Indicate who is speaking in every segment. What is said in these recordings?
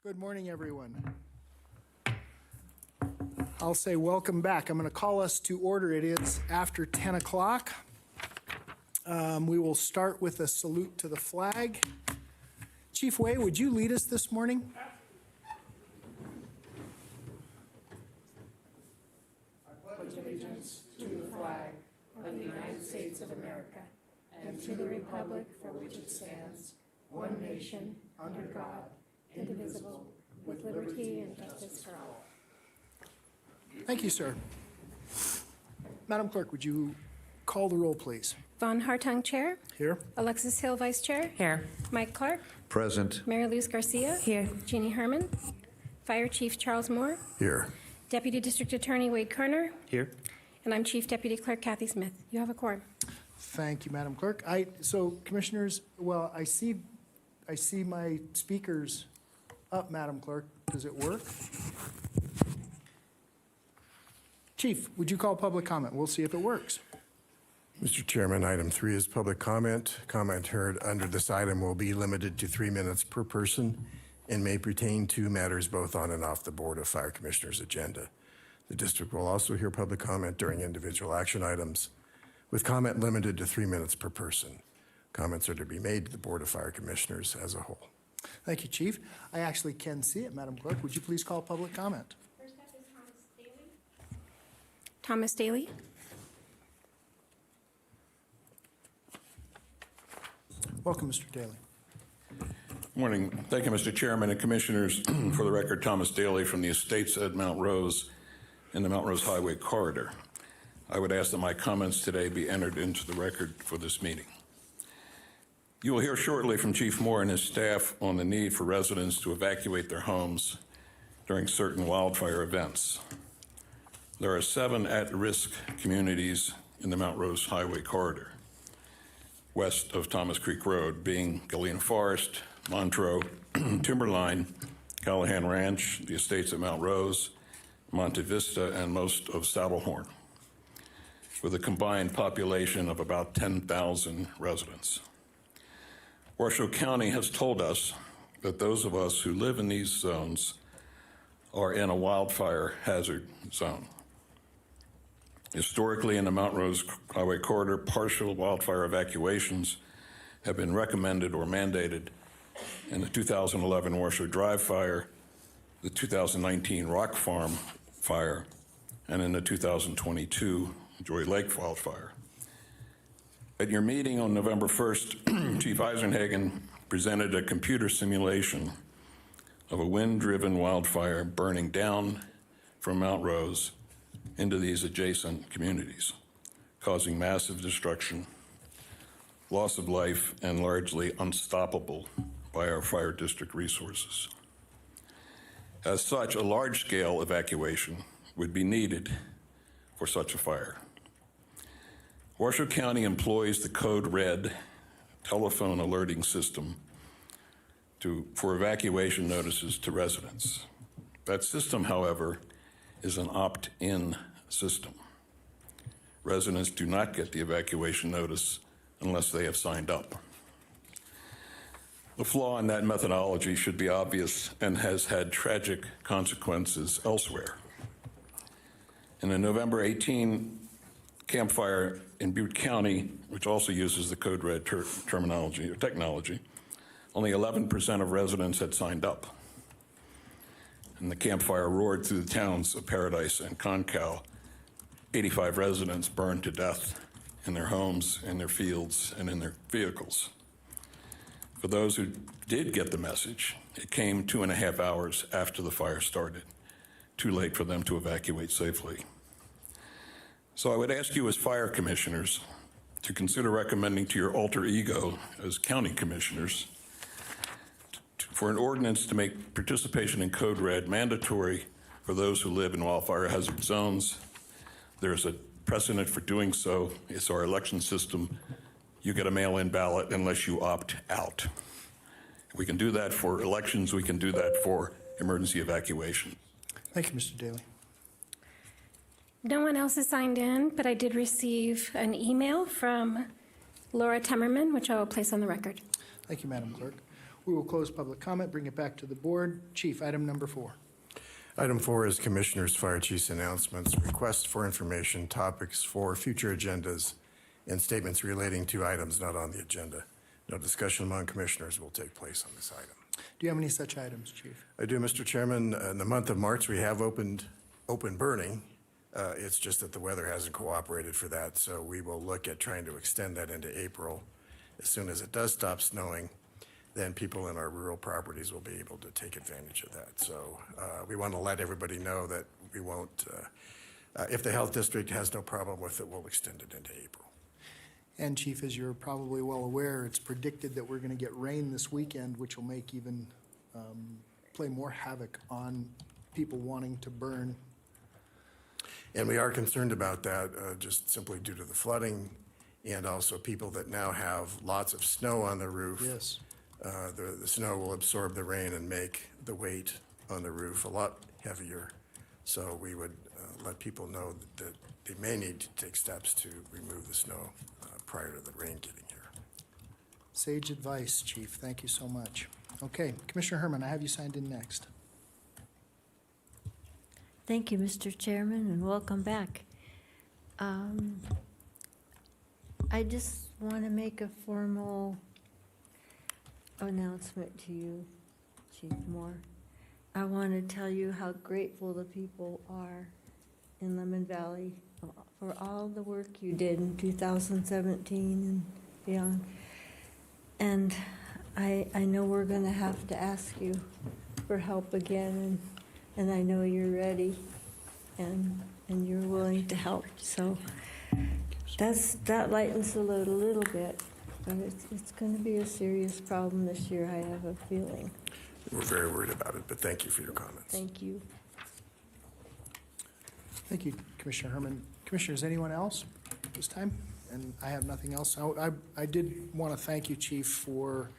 Speaker 1: Good morning, everyone. I'll say welcome back. I'm going to call us to order. It is after 10 o'clock. We will start with a salute to the flag. Chief Way, would you lead us this morning?
Speaker 2: I pledge allegiance to the flag of the United States of America and to the republic for which it stands, one nation, under God, indivisible, with liberty and justice for all.
Speaker 1: Thank you, sir. Madam Clerk, would you call the roll, please?
Speaker 3: Von Hartung, Chair.
Speaker 1: Here.
Speaker 3: Alexis Hill, Vice Chair.
Speaker 4: Here.
Speaker 3: Mike Clark.
Speaker 5: Present.
Speaker 3: Mary Luz Garcia.
Speaker 4: Here.
Speaker 3: Jeannie Herman. Fire Chief Charles Moore.
Speaker 5: Here.
Speaker 3: Deputy District Attorney Wade Kerner.
Speaker 5: Here.
Speaker 3: And I'm Chief Deputy Clerk Kathy Smith. You have a quorum.
Speaker 1: Thank you, Madam Clerk. So, Commissioners, well, I see my speakers up, Madam Clerk. Does it work? Chief, would you call public comment? We'll see if it works.
Speaker 6: Mr. Chairman, item 3 is public comment. Comment heard under this item will be limited to 3 minutes per person and may pertain to matters both on and off the Board of Fire Commissioners' agenda. The district will also hear public comment during individual action items, with comment limited to 3 minutes per person. Comments are to be made to the Board of Fire Commissioners as a whole.
Speaker 1: Thank you, Chief. I actually can see it, Madam Clerk. Would you please call public comment?
Speaker 3: First up is Thomas Daly. Thomas Daly.
Speaker 1: Welcome, Mr. Daly.
Speaker 7: Morning. Thank you, Mr. Chairman and Commissioners. For the record, Thomas Daly from the Estates at Mount Rose in the Mount Rose Highway Corridor. I would ask that my comments today be entered into the record for this meeting. You will hear shortly from Chief Moore and his staff on the need for residents to evacuate their homes during certain wildfire events. There are 7 at-risk communities in the Mount Rose Highway Corridor, west of Thomas Creek Road, being Galena Forest, Montreux, Timberline, Callahan Ranch, the Estates at Mount Rose, Monte Vista, and most of Saddlehorn, with a combined population of about 10,000 residents. Washoe County has told us that those of us who live in these zones are in a wildfire hazard zone. Historically, in the Mount Rose Highway Corridor, partial wildfire evacuations have been recommended or mandated in the 2011 Washoe Drive fire, the 2019 Rock Farm fire, and in the 2022 Joy Lake wildfire. At your meeting on November 1st, Chief Eisenhagen presented a computer simulation of a wind-driven wildfire burning down from Mount Rose into these adjacent communities, causing massive destruction, loss of life, and largely unstoppable by our fire district resources. As such, a large-scale evacuation would be needed for such a fire. Washoe County employs the Code Red telephone alerting system for evacuation notices to residents. That system, however, is an opt-in system. Residents do not get the evacuation notice unless they have signed up. The flaw in that methodology should be obvious and has had tragic consequences elsewhere. In the November 18 campfire in Butte County, which also uses the Code Red terminology or technology, only 11% of residents had signed up. And the campfire roared through the towns of Paradise and Concow. 85 residents burned to death in their homes, in their fields, and in their vehicles. For those who did get the message, it came 2.5 hours after the fire started, too late for them to evacuate safely. So I would ask you as fire commissioners to consider recommending to your alter ego as county commissioners for an ordinance to make participation in Code Red mandatory for those who live in wildfire hazard zones. There's a precedent for doing so. It's our election system. You get a mail-in ballot unless you opt out. We can do that for elections. We can do that for emergency evacuation.
Speaker 1: Thank you, Mr. Daly.
Speaker 3: No one else is signed in, but I did receive an email from Laura Temmerman, which I will place on the record.
Speaker 1: Thank you, Madam Clerk. We will close public comment, bring it back to the board. Chief, item number 4.
Speaker 6: Item 4 is Commissioners, Fire Chiefs announcements, requests for information, topics for future agendas, and statements relating to items not on the agenda. No discussion among commissioners will take place on this item.
Speaker 1: Do you have any such items, Chief?
Speaker 6: I do, Mr. Chairman. In the month of March, we have open burning. It's just that the weather hasn't cooperated for that, so we will look at trying to extend that into April. As soon as it does stop snowing, then people in our rural properties will be able to take advantage of that. So we want to let everybody know that we won't, if the health district has no problem with it, we'll extend it into April.
Speaker 1: And Chief, as you're probably well aware, it's predicted that we're going to get rain this weekend, which will make even play more havoc on people wanting to burn.
Speaker 6: And we are concerned about that just simply due to the flooding and also people that now have lots of snow on the roof.
Speaker 1: Yes.
Speaker 6: The snow will absorb the rain and make the weight on the roof a lot heavier. So we would let people know that they may need to take steps to remove the snow prior to the rain getting here.
Speaker 1: Sage advice, Chief. Thank you so much. Okay, Commissioner Herman, I have you signed in next.
Speaker 4: Thank you, Mr. Chairman, and welcome back. I just want to make a formal announcement to you, Chief Moore. I want to tell you how grateful the people are in Lemon Valley for all the work you did in 2017 and beyond. And I know we're going to have to ask you for help again, and I know you're ready and you're willing to help. So that lightens the load a little bit, but it's going to be a serious problem this year, I have a feeling.
Speaker 6: We're very worried about it, but thank you for your comments.
Speaker 4: Thank you.
Speaker 1: Thank you, Commissioner Herman. Commissioners, anyone else at this time? And I have nothing else. I did want to thank you, Chief, for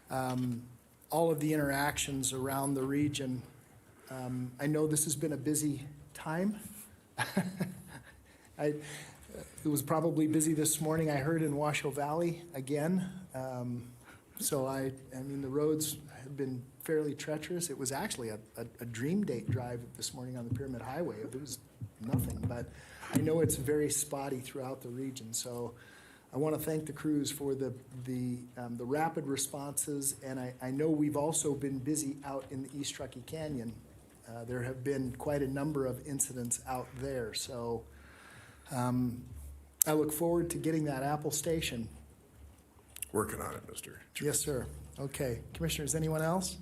Speaker 1: all of the interactions around the region. I know this has been a busy time. It was probably busy this morning, I heard, in Washoe Valley again. So I mean, the roads have been fairly treacherous. It was actually a dream date drive this morning on the Pyramid Highway. There was nothing, but I know it's very spotty throughout the region. So I want to thank the crews for the rapid responses, and I know we've also been busy out in the East Truckee Canyon. There have been quite a number of incidents out there. So I look forward to getting that Apple station.
Speaker 6: Working on it, Mr.
Speaker 1: Yes, sir. Okay. Commissioners, anyone else?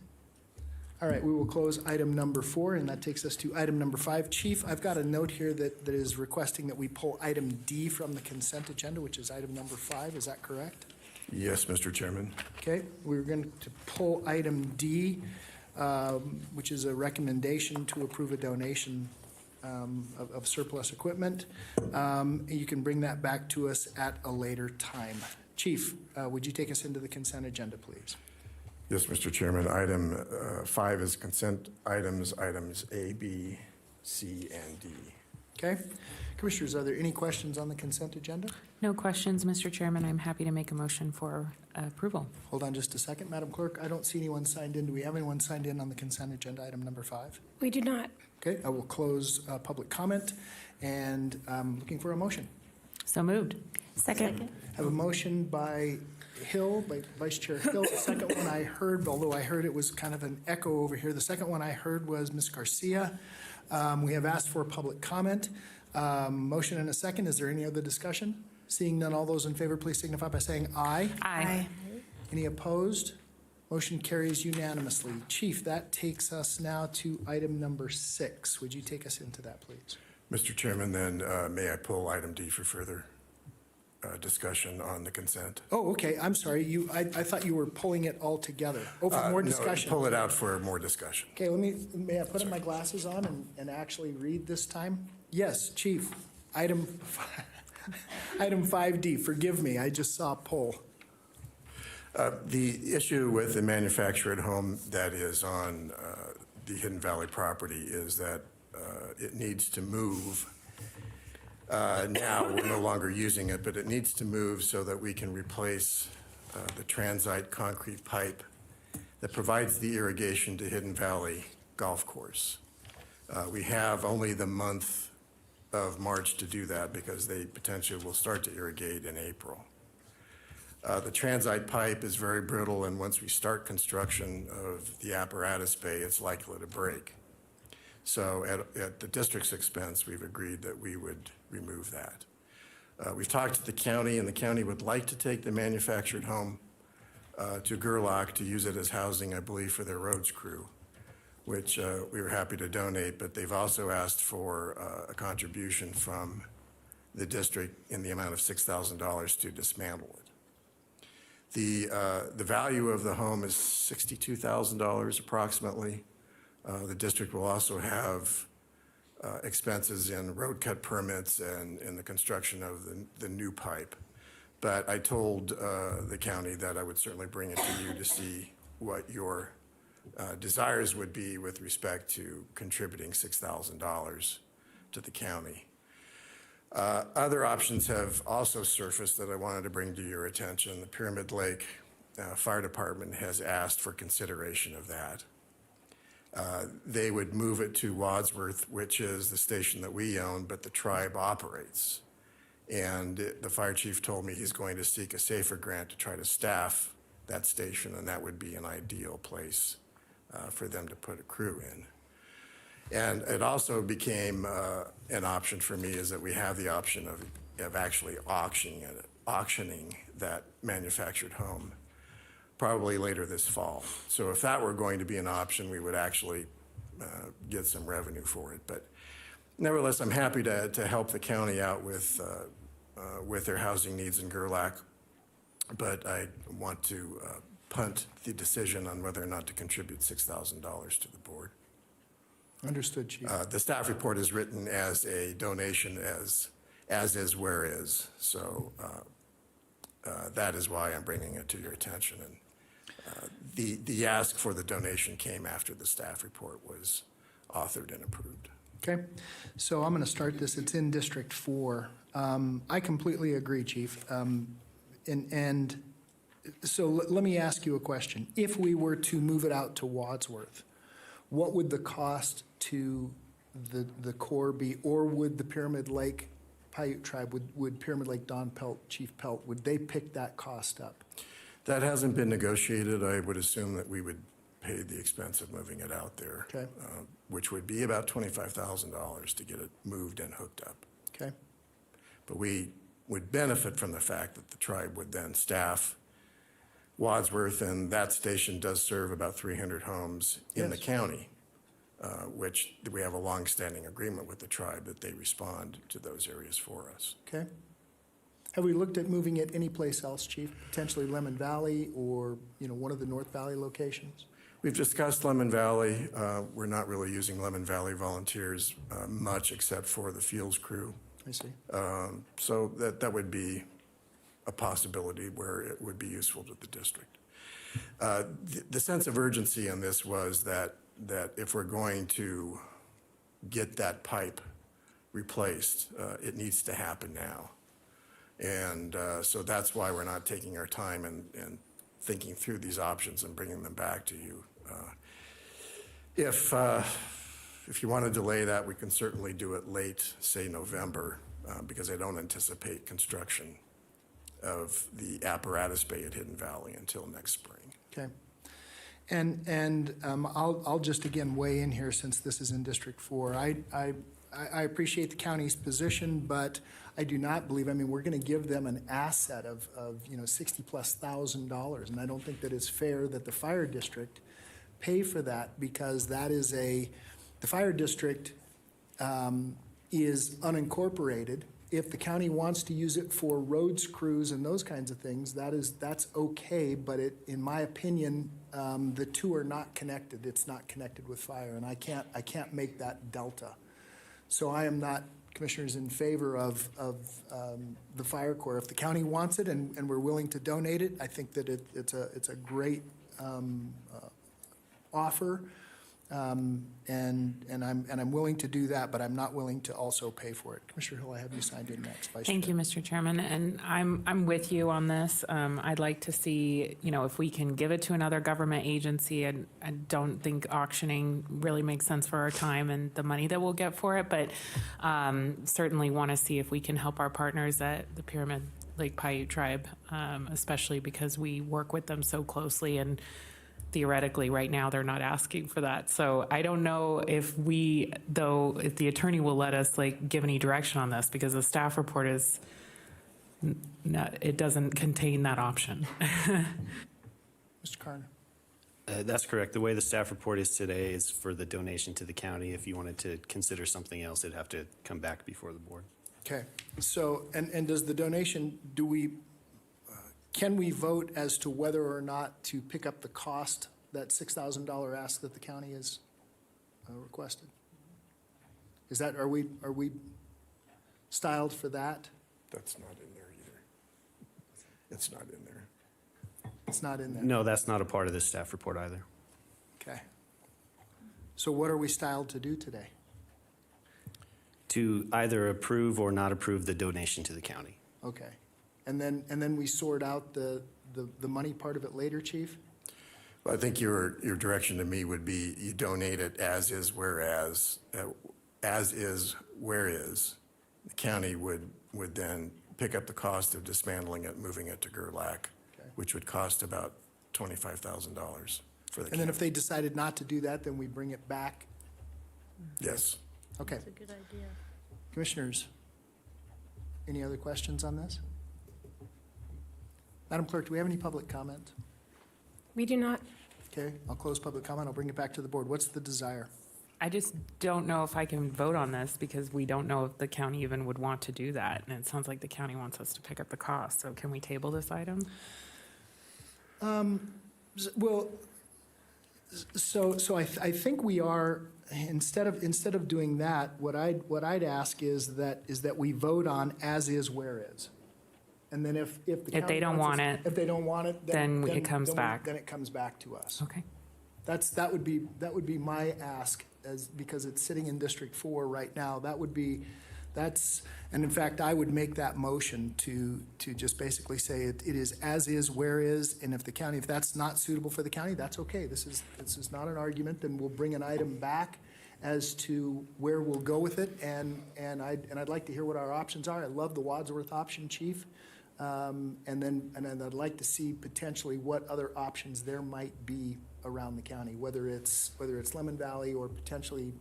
Speaker 1: All right, we will close item number 4, and that takes us to item number 5. Chief, I've got a note here that is requesting that we pull item D from the consent agenda, which is item number 5. Is that correct?
Speaker 6: Yes, Mr. Chairman.
Speaker 1: Okay, we're going to pull item D, which is a recommendation to approve a donation of surplus equipment. You can bring that back to us at a later time. Chief, would you take us into the consent agenda, please?
Speaker 6: Yes, Mr. Chairman. Item 5 is consent items A, B, C, and D.
Speaker 1: Okay. Commissioners, are there any questions on the consent agenda?
Speaker 5: No questions, Mr. Chairman. I'm happy to make a motion for approval.
Speaker 1: Hold on just a second, Madam Clerk. I don't see anyone signed in. Do we have anyone signed in on the consent agenda, item number 5?
Speaker 3: We do not.
Speaker 1: Okay, I will close public comment, and I'm looking for a motion.
Speaker 5: So moved.
Speaker 3: Second.
Speaker 1: I have a motion by Hill, by Vice Chair Hill. The second one I heard, although I heard it was kind of an echo over here, the second one I heard was Ms. Garcia. We have asked for public comment. Motion and a second. Is there any other discussion? Seeing none, all those in favor, please signify by saying aye.
Speaker 5: Aye.
Speaker 1: Any opposed? Motion carries unanimously. Chief, that takes us now to item number 6. Would you take us into that, please?
Speaker 6: Mr. Chairman, then may I pull item D for further discussion on the consent?
Speaker 1: Oh, okay. I'm sorry. I thought you were pulling it all together. Oh, for more discussion.
Speaker 6: No, pull it out for more discussion.
Speaker 1: Okay, may I put my glasses on and actually read this time? Yes, Chief. Item 5D. Forgive me. I just saw pull.
Speaker 6: The issue with the manufactured home that is on the Hidden Valley property is that it needs to move. Now, we're no longer using it, but it needs to move so that we can replace the transite concrete pipe that provides the irrigation to Hidden Valley Golf Course. We have only the month of March to do that because they potentially will start to irrigate in April. The transite pipe is very brittle, and once we start construction of the apparatus bay, it's likely to break. So at the district's expense, we've agreed that we would remove that. We've talked to the county, and the county would like to take the manufactured home to Gerlach to use it as housing, I believe, for their roads crew, which we were happy to donate, but they've also asked for a contribution from the district in the amount of $6,000 to dismantle it. The value of the home is $62,000 approximately. The district will also have expenses in road cut permits and in the construction of the new pipe. But I told the county that I would certainly bring it to you to see what your desires would be with respect to contributing $6,000 to the county. Other options have also surfaced that I wanted to bring to your attention. The Pyramid Lake Fire Department has asked for consideration of that. They would move it to Wadsworth, which is the station that we own, but the tribe operates. And the fire chief told me he's going to seek a safer grant to try to staff that station, and that would be an ideal place for them to put a crew in. And it also became an option for me is that we have the option of actually auctioning that manufactured home probably later this fall. So if that were going to be an option, we would actually get some revenue for it. But nevertheless, I'm happy to help the county out with their housing needs in Gerlach, but I want to punt the decision on whether or not to contribute $6,000 to the board.
Speaker 1: Understood, Chief.
Speaker 6: The staff report is written as a donation as is where is. So that is why I'm bringing it to your attention. And the ask for the donation came after the staff report was authored and approved.
Speaker 1: Okay, so I'm going to start this. It's in District 4. I completely agree, Chief. And so let me ask you a question. If we were to move it out to Wadsworth, what would the cost to the Corps be, or would the Pyramid Lake Paiute Tribe, would Pyramid Lake Don Pelt, Chief Pelt, would they pick that cost up?
Speaker 6: That hasn't been negotiated. I would assume that we would pay the expense of moving it out there,
Speaker 1: Okay.
Speaker 6: Which would be about $25,000 to get it moved and hooked up.
Speaker 1: Okay,
Speaker 6: But we would benefit from the fact that the tribe would then staff Wadsworth, and that station does serve about 300 homes in the
Speaker 1: Yes.
Speaker 6: county, which we have a longstanding agreement with the tribe that they respond to those areas for us.
Speaker 1: okay. Have we looked at moving it anyplace else, Chief? Potentially Lemon Valley or, one of the North Valley locations?
Speaker 6: We've discussed Lemon Valley. We're not really using Lemon Valley volunteers much except for the fields crew.
Speaker 1: I see.
Speaker 6: So that would be a possibility where it would be useful to the district. The sense of urgency in this was that if we're going to get that pipe replaced, it needs to happen now. And so that's why we're not taking our time and thinking through these options and bringing them back to you. If you want to delay that, we can certainly do it late, say November, because I don't anticipate construction of the apparatus bay at Hidden Valley until next spring.
Speaker 1: Okay. And I'll just again weigh in here since this is in District 4. I appreciate the county's position, but I do not believe, we're going to give them an asset of $60,000+, and I don't think that it's fair that the fire district pay for that, because that is the fire district is unincorporated. If the county wants to use it for roads crews and those kinds of things, that's okay, but in my opinion, the two are not connected. It's not connected with fire, and I can't make that delta. So I am not, Commissioners, in favor of the fire corps. If the county wants it and we're willing to donate it, I think that it's a great offer. And I'm willing to do that, but I'm not willing to also pay for it. Commissioner Hill, I have you signed in next. Vice
Speaker 5: Thank
Speaker 1: Chair.
Speaker 5: you, Mr. Chairman, and I'm with you on this. I'd like to see, if we can give it to another government agency. I don't think auctioning really makes sense for our time and the money that we'll get for it, but certainly want to see if we can help our partners at the Pyramid Lake Paiute Tribe, especially because we work with them so closely, and theoretically, right now, they're not asking for that. So I don't know if if the attorney will let us give any direction on this, because the staff report is, it doesn't contain that option.
Speaker 1: Mr. Carner.
Speaker 8: That's correct. The way the staff report is today is for the donation to the county. If you wanted to consider something else, it'd have to come back before the board.
Speaker 1: Okay, so, and does the donation, can we vote as to whether or not to pick up the cost, that $6,000 ask that the county has requested? Is that, are we styled for that?
Speaker 6: That's not in there either. It's not in there.
Speaker 1: It's not in there?
Speaker 8: No, that's not a part of this staff report either.
Speaker 1: Okay. So what are we styled to do today?
Speaker 8: To either approve or not approve the donation to the county.
Speaker 1: Okay. And then we sort out the money part of it later, Chief?
Speaker 6: Well, I think your direction to me would be you donate it as is, whereas, as is, where is. The county would then pick up the cost of dismantling it, moving it to Gerlach,
Speaker 1: Okay.
Speaker 6: which would cost about $25,000 for the
Speaker 1: And then if
Speaker 6: county.
Speaker 1: they decided not to do that, then we bring it back?
Speaker 6: Yes.
Speaker 1: Okay.
Speaker 4: That's a good idea.
Speaker 1: Commissioners, any other questions on this? Madam Clerk, do we have any public comment?
Speaker 3: We do not.
Speaker 1: Okay, I'll close public comment. I'll bring it back to the board. What's the desire?
Speaker 5: I just don't know if I can vote on this, because we don't know if the county even would want to do that. And it sounds like the county wants us to pick up the cost. So can we table this item?
Speaker 1: Well, so I think we are, instead of doing that, what I'd ask is that we vote on as is, where is. And then if the
Speaker 5: If
Speaker 1: county
Speaker 5: they don't
Speaker 1: wants us-
Speaker 5: want it,
Speaker 1: If they don't want it,
Speaker 5: then it comes back.
Speaker 1: Then it comes back to us.
Speaker 5: Okay.
Speaker 1: That would be my ask, because it's sitting in District 4 right now. And in fact, I would make that motion to just basically say it is as is, where is, and if that's not suitable for the county, that's okay. This is not an argument, then we'll bring an item back as to where we'll go with it, and I'd like to hear what our options are. I love the Wadsworth option, Chief. And then I'd like to see potentially what other options there might be around the county, whether it's Lemon Valley or potentially,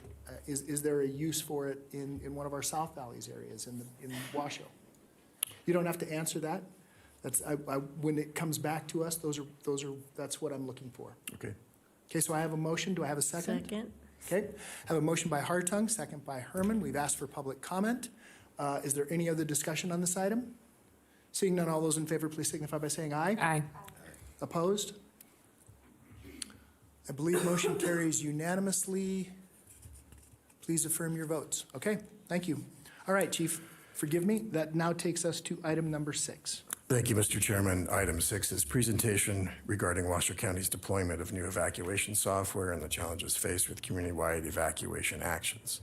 Speaker 1: is there a use for it in one of our South Valleys areas in Washoe? You don't have to answer that. That's, when it comes back to us, that's what I'm looking for.
Speaker 6: Okay.
Speaker 1: Okay, so I have a motion. Do I have a second?
Speaker 4: Second.
Speaker 1: Okay, I have a motion by Hartung, second by Herman. We've asked for public comment. Is there any other discussion on this item? Seeing none, all those in favor, please signify by saying aye.
Speaker 5: Aye.
Speaker 1: Opposed? I believe motion carries unanimously. Please affirm your votes. Okay, thank you. All right, Chief, forgive me. That now takes us to item number 6.
Speaker 6: Thank you, Mr. Chairman. Item 6 is presentation regarding Washoe County's deployment of new evacuation software and the challenges faced with community-wide evacuation actions.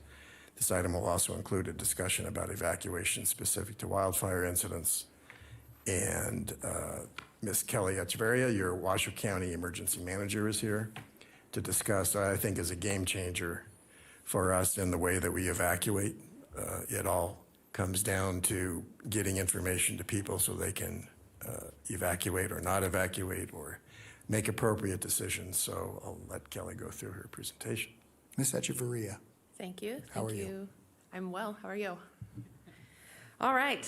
Speaker 6: This item will also include a discussion about evacuation specific to wildfire incidents. And Ms. Kelly Echeverria, your Washoe County Emergency Manager, is here to discuss, I think, is a game changer for us in the way that we evacuate. It all comes down to getting information to people so they can evacuate or not evacuate or make appropriate decisions. So I'll let Kelly go through her presentation.
Speaker 1: Ms. Echeverria.
Speaker 9: Thank you.
Speaker 1: How are
Speaker 9: Thank
Speaker 1: you?
Speaker 9: I'm well. How are you? All right.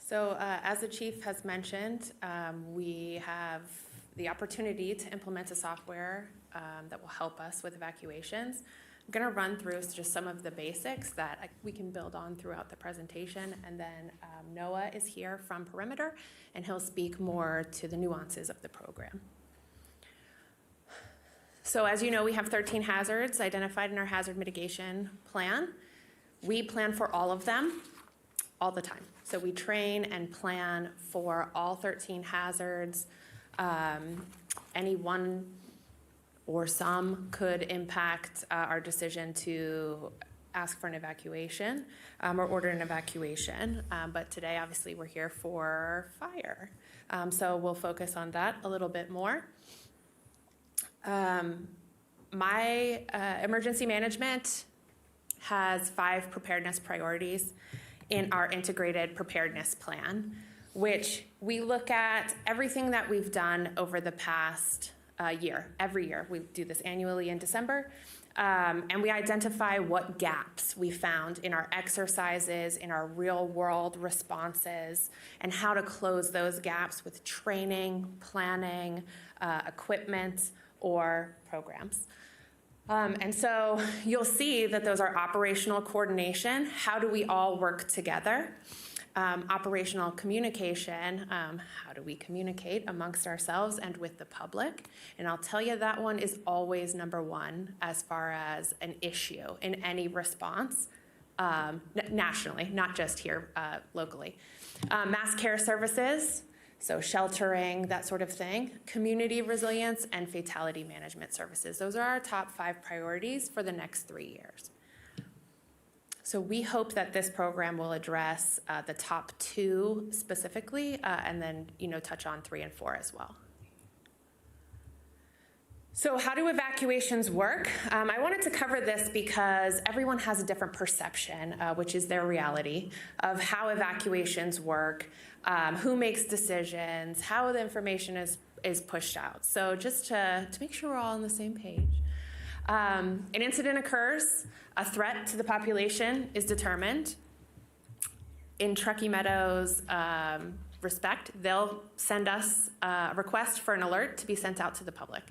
Speaker 9: So as the chief has mentioned, we have the opportunity to implement a software that will help us with evacuations. I'm going to run through just some of the basics that we can build on throughout the presentation, and then Noah is here from Perimeter, and he'll speak more to the nuances of the program. So as you know, we have 13 hazards identified in our hazard mitigation plan. We plan for all of them all the time. So we train and plan for all 13 hazards any one or some could impact our decision to ask for an evacuation or order an evacuation. But today, obviously, we're here for fire. So we'll focus on that a little bit more. My emergency management has 5 preparedness priorities in our integrated preparedness plan, which we look at everything that we've done over the past year. Every year, we do this annually in December, and we identify what gaps we found in our exercises, in our real world responses, and how to close those gaps with training, planning, equipment, or programs. And so you'll see that those are operational coordination. How do we all work together? Operational communication. How do we communicate amongst ourselves and with the public? And I'll tell you that one is always number one as far as an issue in any response nationally, not just here locally. Mass care services. So sheltering, that sort of thing, community resilience, and fatality management services. Those are our top 5 priorities for the next 3 years. So we hope that this program will address the top 2 specifically, and then touch on 3 and 4 as well. So how do evacuations work? I wanted to cover this because everyone has a different perception, which is their reality, of how evacuations work, who makes decisions, how the information is pushed out. So just to make sure we're all on the same page. An incident occurs, a threat to the population is determined. In Truckee Meadows respect, they'll send us a request for an alert to be sent out to the public.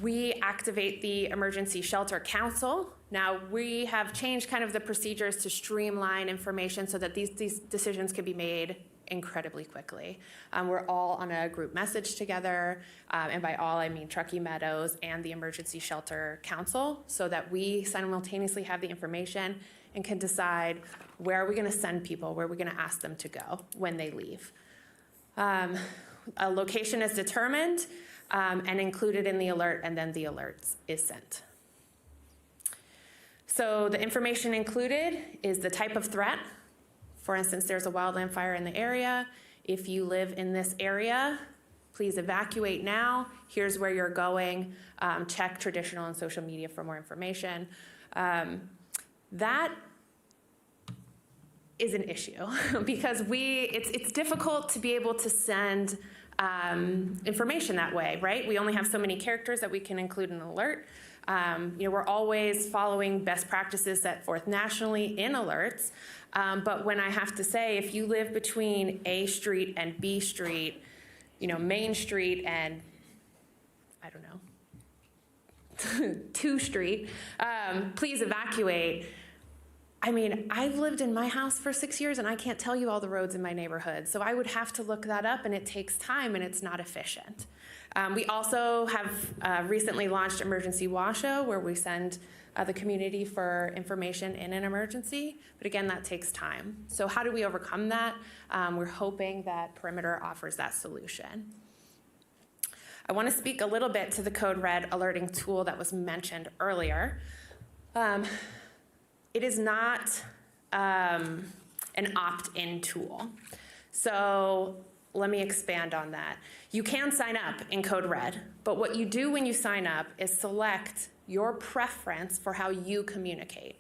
Speaker 9: We activate the Emergency Shelter Council. Now, we have changed kind of the procedures to streamline information so that these decisions can be made incredibly quickly. We're all on a group message together, and by all, I mean Truckee Meadows and the Emergency Shelter Council, so that we simultaneously have the information and can decide where are we gonna send people, where are we gonna ask them to go when they leave. A location is determined, and included in the alert, and then the alert is sent. So the information included is the type of threat. For instance, there's a wildland fire in the area. If you live in this area, please evacuate now. Here's where you're going. Check traditional and social media for more information. That is an issue because it's difficult to be able to send information that way, right? We only have so many characters that we can include in an alert. We're always following best practices set forth nationally in alerts. But when I have to say, if you live between A Street and B Street, Main Street and, I don't know, 2 Street, please evacuate. I mean, I've lived in my house for 6 years and I can't tell you all the roads in my neighborhood. So I would have to look that up and it takes time and it's not efficient. We also have recently launched Emergency Washoe, where we send the community for information in an emergency. But again, that takes time. So how do we overcome that? We're hoping that Perimeter offers that solution. I want to speak a little bit to the Code Red alerting tool that was mentioned earlier. It is not an opt-in tool. So let me expand on that. You can sign up in Code Red, but what you do when you sign up is select your preference for how you communicate.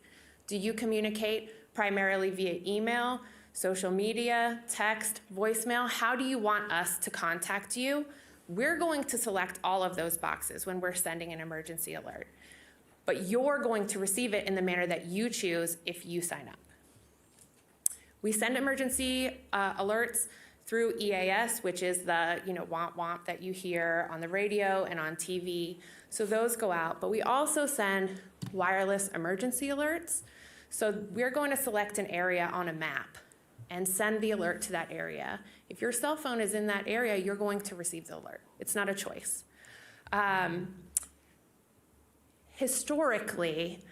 Speaker 9: Do you communicate primarily via email, social media, text, voicemail? How do you want us to contact you? We're going to select all of those boxes when we're sending an emergency alert, but you're going to receive it in the manner that you choose if you sign up. We send emergency alerts through EAS, which is the womp womp that you hear on the radio and on TV. So those go out, but we also send wireless emergency alerts. So we're going to select an area on a map and send the alert to that area. If your cell phone is in that area, you're going to receive the alert. It's not a choice. Historically,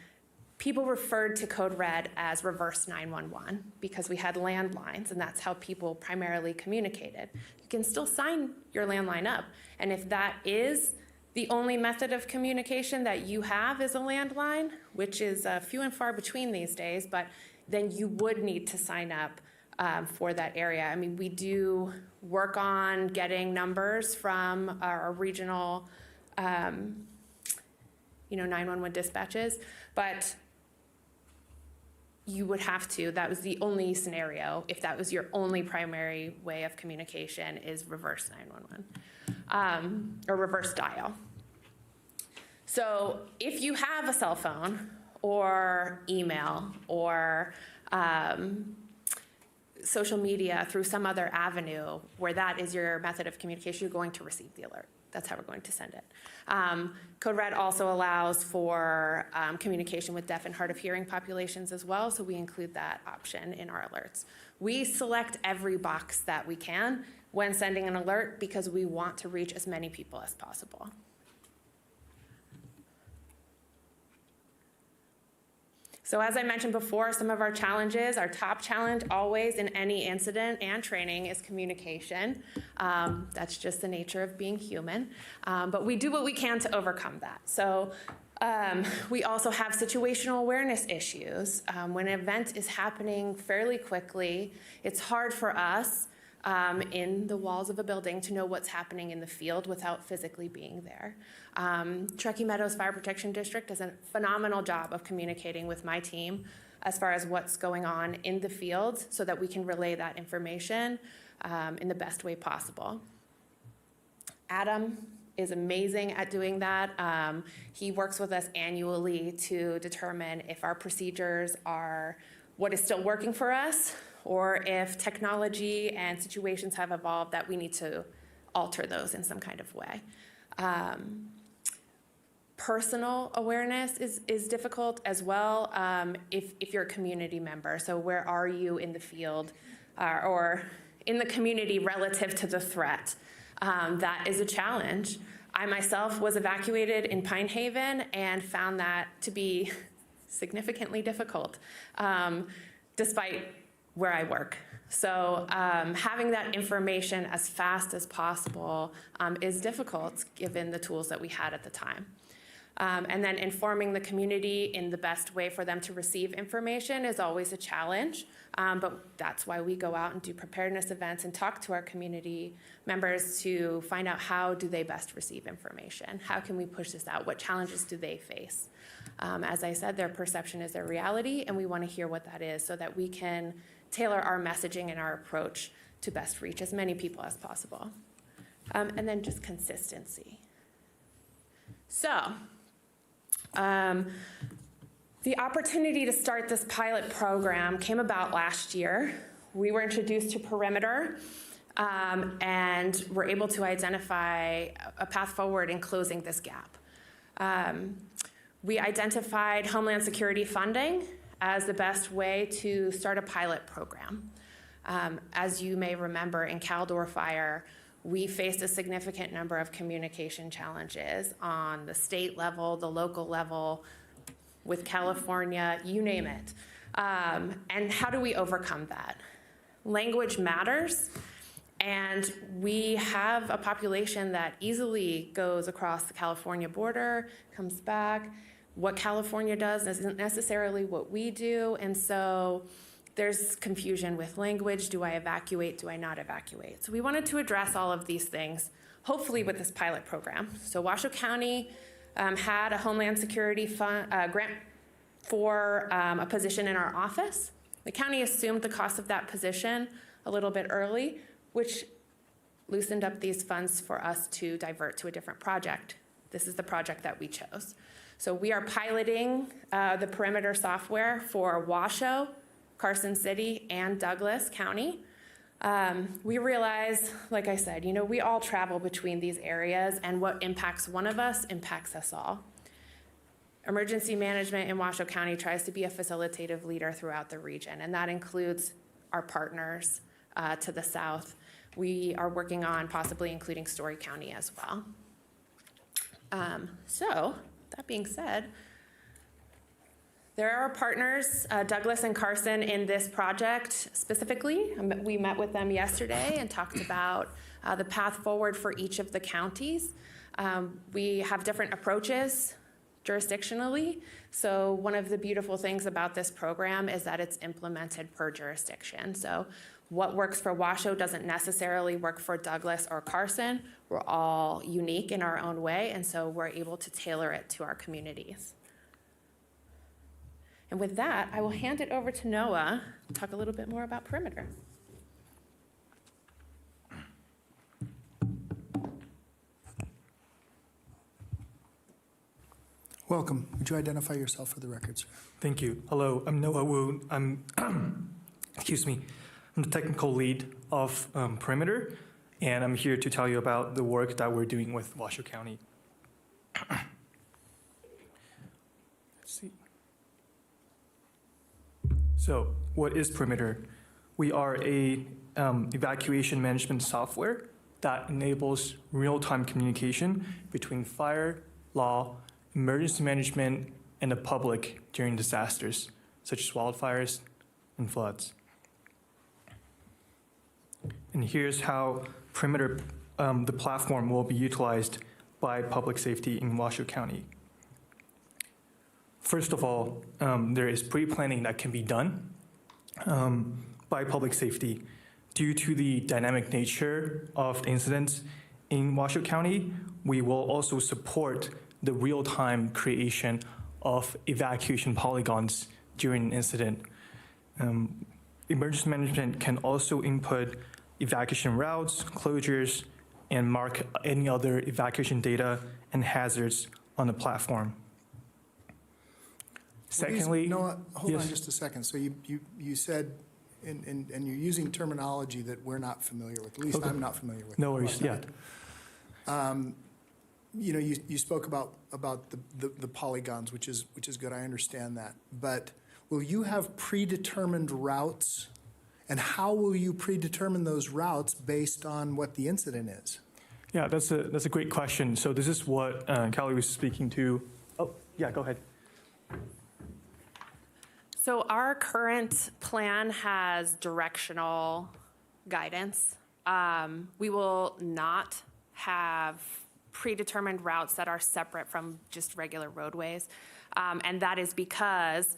Speaker 9: people referred to Code Red as reverse 911 because we had landlines, and that's how people primarily communicated. You can still sign your landline up, and if that is the only method of communication that you have is a landline, which is few and far between these days, but then you would need to sign up for that area. I mean, we do work on getting numbers from our regional 911 dispatches, but you would have to, that was the only scenario, if that was your only primary way of communication, is reverse 911, or reverse dial. So if you have a cell phone or email or social media through some other avenue where that is your method of communication, you're going to receive the alert. That's how we're going to send it. Code Red also allows for communication with deaf and hard of hearing populations as well, so we include that option in our alerts. We select every box that we can when sending an alert because we want to reach as many people as possible. So as I mentioned before, some of our challenges, our top challenge always in any incident and training is communication. That's just the nature of being human. But we do what we can to overcome that. So we also have situational awareness issues. When an event is happening fairly quickly, it's hard for us in the walls of a building to know what's happening in the field without physically being there. Truckee Meadows Fire Protection District does a phenomenal job of communicating with my team as far as what's going on in the field so that we can relay that information in the best way possible. Adam is amazing at doing that. He works with us annually to determine if our procedures are what is still working for us, or if technology and situations have evolved that we need to alter those in some kind of way. Personal awareness is difficult as well if you're a community member. So where are you in the field or in the community relative to the threat? That is a challenge. I myself was evacuated in Pine Haven and found that to be significantly difficult, despite where I work. So having that information as fast as possible is difficult given the tools that we had at the time. And then informing the community in the best way for them to receive information is always a challenge, but that's why we go out and do preparedness events and talk to our community members to find out how do they best receive information? How can we push this out? What challenges do they face? As I said, their perception is their reality, and we want to hear what that is so that we can tailor our messaging and our approach to best reach as many people as possible. And then just consistency. So, the opportunity to start this pilot program came about last year. We were introduced to Perimeter and were able to identify a path forward in closing this gap. We identified Homeland Security funding as the best way to start a pilot program. As you may remember, in Caldor Fire, we faced a significant number of communication challenges on the state level, the local level, with California, you name it. And how do we overcome that? Language matters, and we have a population that easily goes across the California border, comes back. What California does isn't necessarily what we do, and so there's confusion with language. Do I evacuate? Do I not evacuate? So we wanted to address all of these things, hopefully with this pilot program. So Washoe County had a Homeland Security grant for a position in our office. The county assumed the cost of that position a little bit early, which loosened up these funds for us to divert to a different project. This is the project that we chose. So we are piloting the Perimeter software for Washoe, Carson City, and Douglas County. We realize, like I said, we all travel between these areas, and what impacts one of us impacts us all. Emergency management in Washoe County tries to be a facilitative leader throughout the region, and that includes our partners to the south. We are working on possibly including Story County as well. So, that being said, There are partners, Douglas and Carson, in this project specifically. We met with them yesterday and talked about the path forward for each of the counties. We have different approaches jurisdictionally. So one of the beautiful things about this program is that it's implemented per jurisdiction. So what works for Washoe doesn't necessarily work for Douglas or Carson. We're all unique in our own way, and so we're able to tailor it to our communities. And with that, I will hand it over to Noah to talk a little bit more about perimeter.
Speaker 1: Welcome. Would you identify yourself for the record, sir?
Speaker 10: Thank you. Hello, I'm Noah Wu. I'm, excuse me, I'm the technical lead of Perimeter, and I'm here to tell you about the work that we're doing with Washoe County. Let's see. So, what is Perimeter? We are a evacuation management software that enables real-time communication between fire, law, emergency management, and the public during disasters, such as wildfires and floods. And here's how Perimeter, the platform, will be utilized by public safety in Washoe County. First of all, there is pre-planning that can be done by public safety. Due to the dynamic nature of the incidents in Washoe County, we will also support the real-time creation of evacuation polygons during an incident. Emergency management can also input evacuation routes, closures, and mark any other evacuation data and hazards on the platform. Secondly,
Speaker 1: Noah, hold
Speaker 10: yes.
Speaker 1: on just a second. So you said, and you're using terminology that we're not familiar with, at least
Speaker 10: Okay.
Speaker 1: I'm not familiar with.
Speaker 10: No worries, yeah.
Speaker 1: You know, you spoke about the polygons, which is good. I understand that. But will you have predetermined routes, and how will you predetermine those routes based on what the incident is?
Speaker 10: Yeah, that's a great question. So this is what Callie was speaking to. Oh, yeah, go ahead.
Speaker 9: So our current plan has directional guidance. We will not have predetermined routes that are separate from just regular roadways. And that is because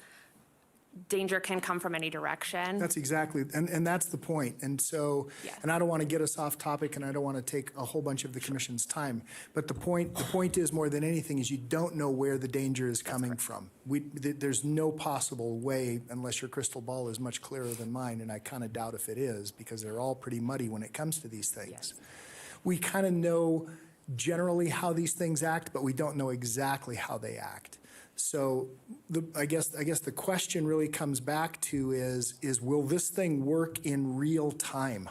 Speaker 9: danger can come from any direction.
Speaker 1: That's exactly, and that's the point. And so,
Speaker 9: Yes.
Speaker 1: and I don't want to get us off topic, and I don't want to take a whole bunch of the commission's time. But the point is, more than anything, is you don't know where the danger is coming from. There's no possible way, unless your crystal ball is much clearer than mine, and I kind of doubt if it is, because they're all pretty muddy when it comes to these things.
Speaker 9: Yes.
Speaker 1: We kind of know generally how these things act, but we don't know exactly how they act. So I guess the question really comes back to is will this thing work in real time?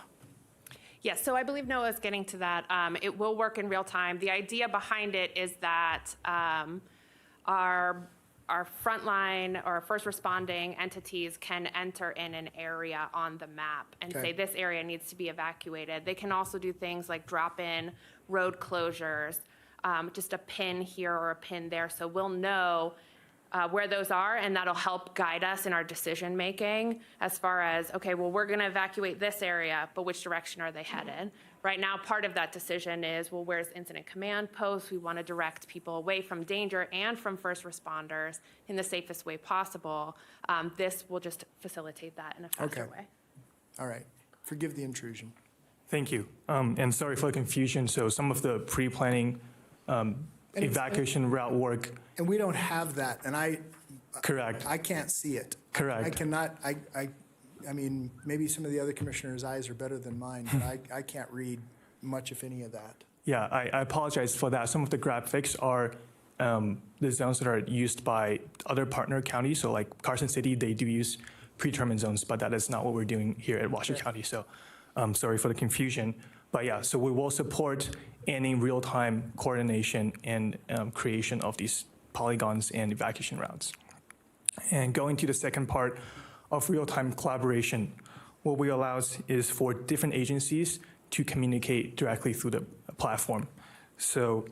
Speaker 9: Yes, so I believe Noah is getting to that. It will work in real time. The idea behind it is that our frontline or first responding entities can enter in an area on the map and
Speaker 1: Okay.
Speaker 9: say this area needs to be evacuated. They can also do things like drop in road closures, just a pin here or a pin there. So we'll know where those are, and that'll help guide us in our decision making as far as, okay, well, we're going to evacuate this area, but which direction are they headed? Right now, part of that decision is, well, where's incident command post? We want to direct people away from danger and from first responders in the safest way possible. This will just facilitate that in a faster
Speaker 1: Okay.
Speaker 9: way.
Speaker 1: All right. Forgive the intrusion.
Speaker 10: Thank you. And sorry for the confusion. So some of the pre-planning evacuation route work.
Speaker 1: And we don't have that, and
Speaker 10: Correct.
Speaker 1: I can't see it.
Speaker 10: Correct.
Speaker 1: I cannot, I mean, maybe some of the other commissioners' eyes are better than mine, but I can't read much, if any, of that.
Speaker 10: Yeah, I apologize for that. Some of the graphics are the zones that are used by other partner counties. So like Carson City, they do use predetermined zones, but that is not what we're doing here at Washoe County. So sorry for the confusion. But yeah, so we will support any real-time coordination and creation of these polygons and evacuation routes. And going to the second part of real-time collaboration, what we allows is for different agencies to communicate directly through the platform. So,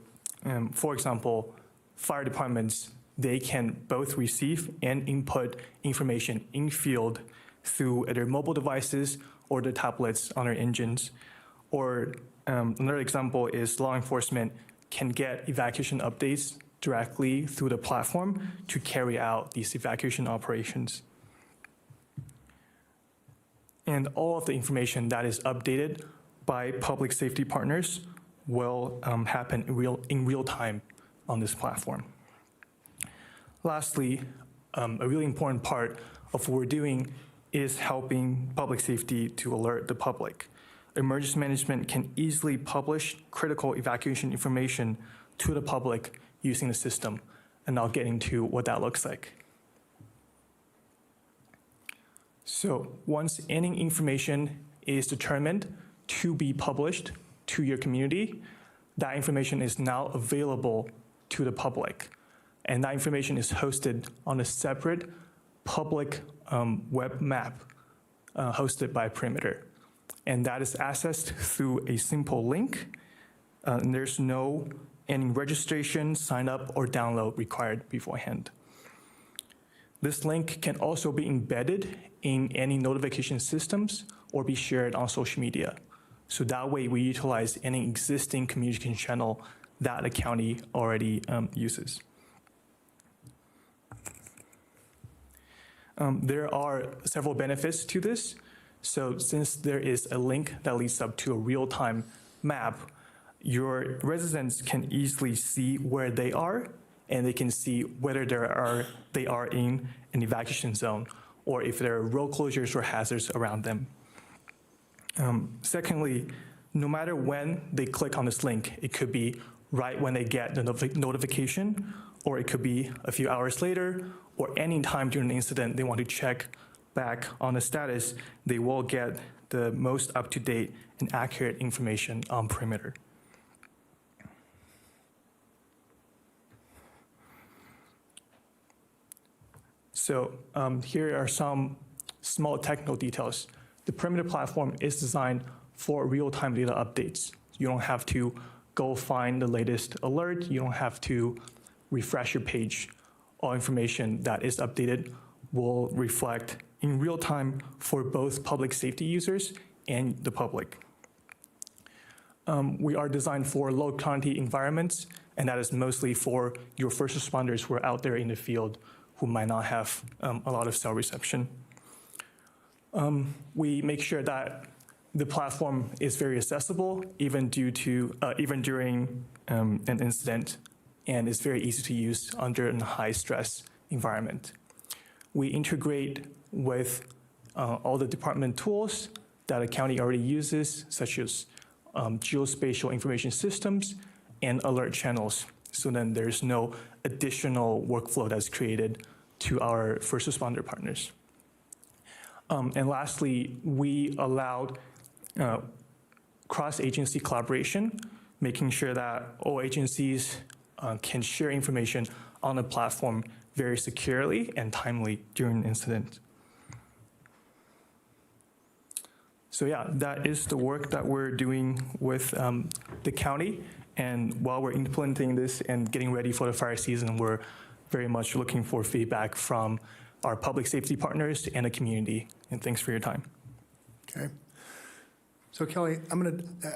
Speaker 10: for example, fire departments they can both receive and input information in field through either mobile devices or the tablets on our engines. Or another example is law enforcement can get evacuation updates directly through the platform to carry out these evacuation operations. And all of the information that is updated by public safety partners will happen in real time on this platform. Lastly, a really important part of what we're doing is helping public safety to alert the public. Emergency management can easily publish critical evacuation information to the public using the system, and I'll get into what that looks like. So once any information is determined to be published to your community, that information is now available to the public. And that information is hosted on a separate public web map hosted by Perimeter. And that is accessed through a simple link. And there's no any registration, sign up, or download required beforehand. This link can also be embedded in any notification systems or be shared on social media. So that way we utilize any existing communication channel that the county already uses. There are several benefits to this. So since there is a link that leads up to a real-time map, your residents can easily see where they are, and they can see whether they are in an evacuation zone or if there are road closures or hazards around them. Secondly, no matter when they click on this link, it could be right when they get the notification, or it could be a few hours later, or any time during the incident they want to check back on the status, they will get the most up-to-date and accurate information on Perimeter. So here are some small technical details. The Perimeter platform is designed for real-time data updates. You don't have to go find the latest alert. You don't have to refresh your page. All information that is updated will reflect in real time for both public safety users and the public. We are designed for low quantity environments, and that is mostly for your first responders who are out there in the field who might not have a lot of cell reception. We make sure that the platform is very accessible, even during an incident, and is very easy to use under a high stress environment. We integrate with all the department tools that a county already uses, such as geospatial information systems and alert channels. So then there's no additional workflow that's created to our first responder partners. And lastly, we allowed cross-agency collaboration, making sure that all agencies can share information on the platform very securely and timely during an incident. So yeah, that is the work that we're doing with the county. And while we're implementing this and getting ready for the fire season, we're very much looking for feedback from our public safety partners and the community. And thanks for your time.
Speaker 1: Okay. So Kelly,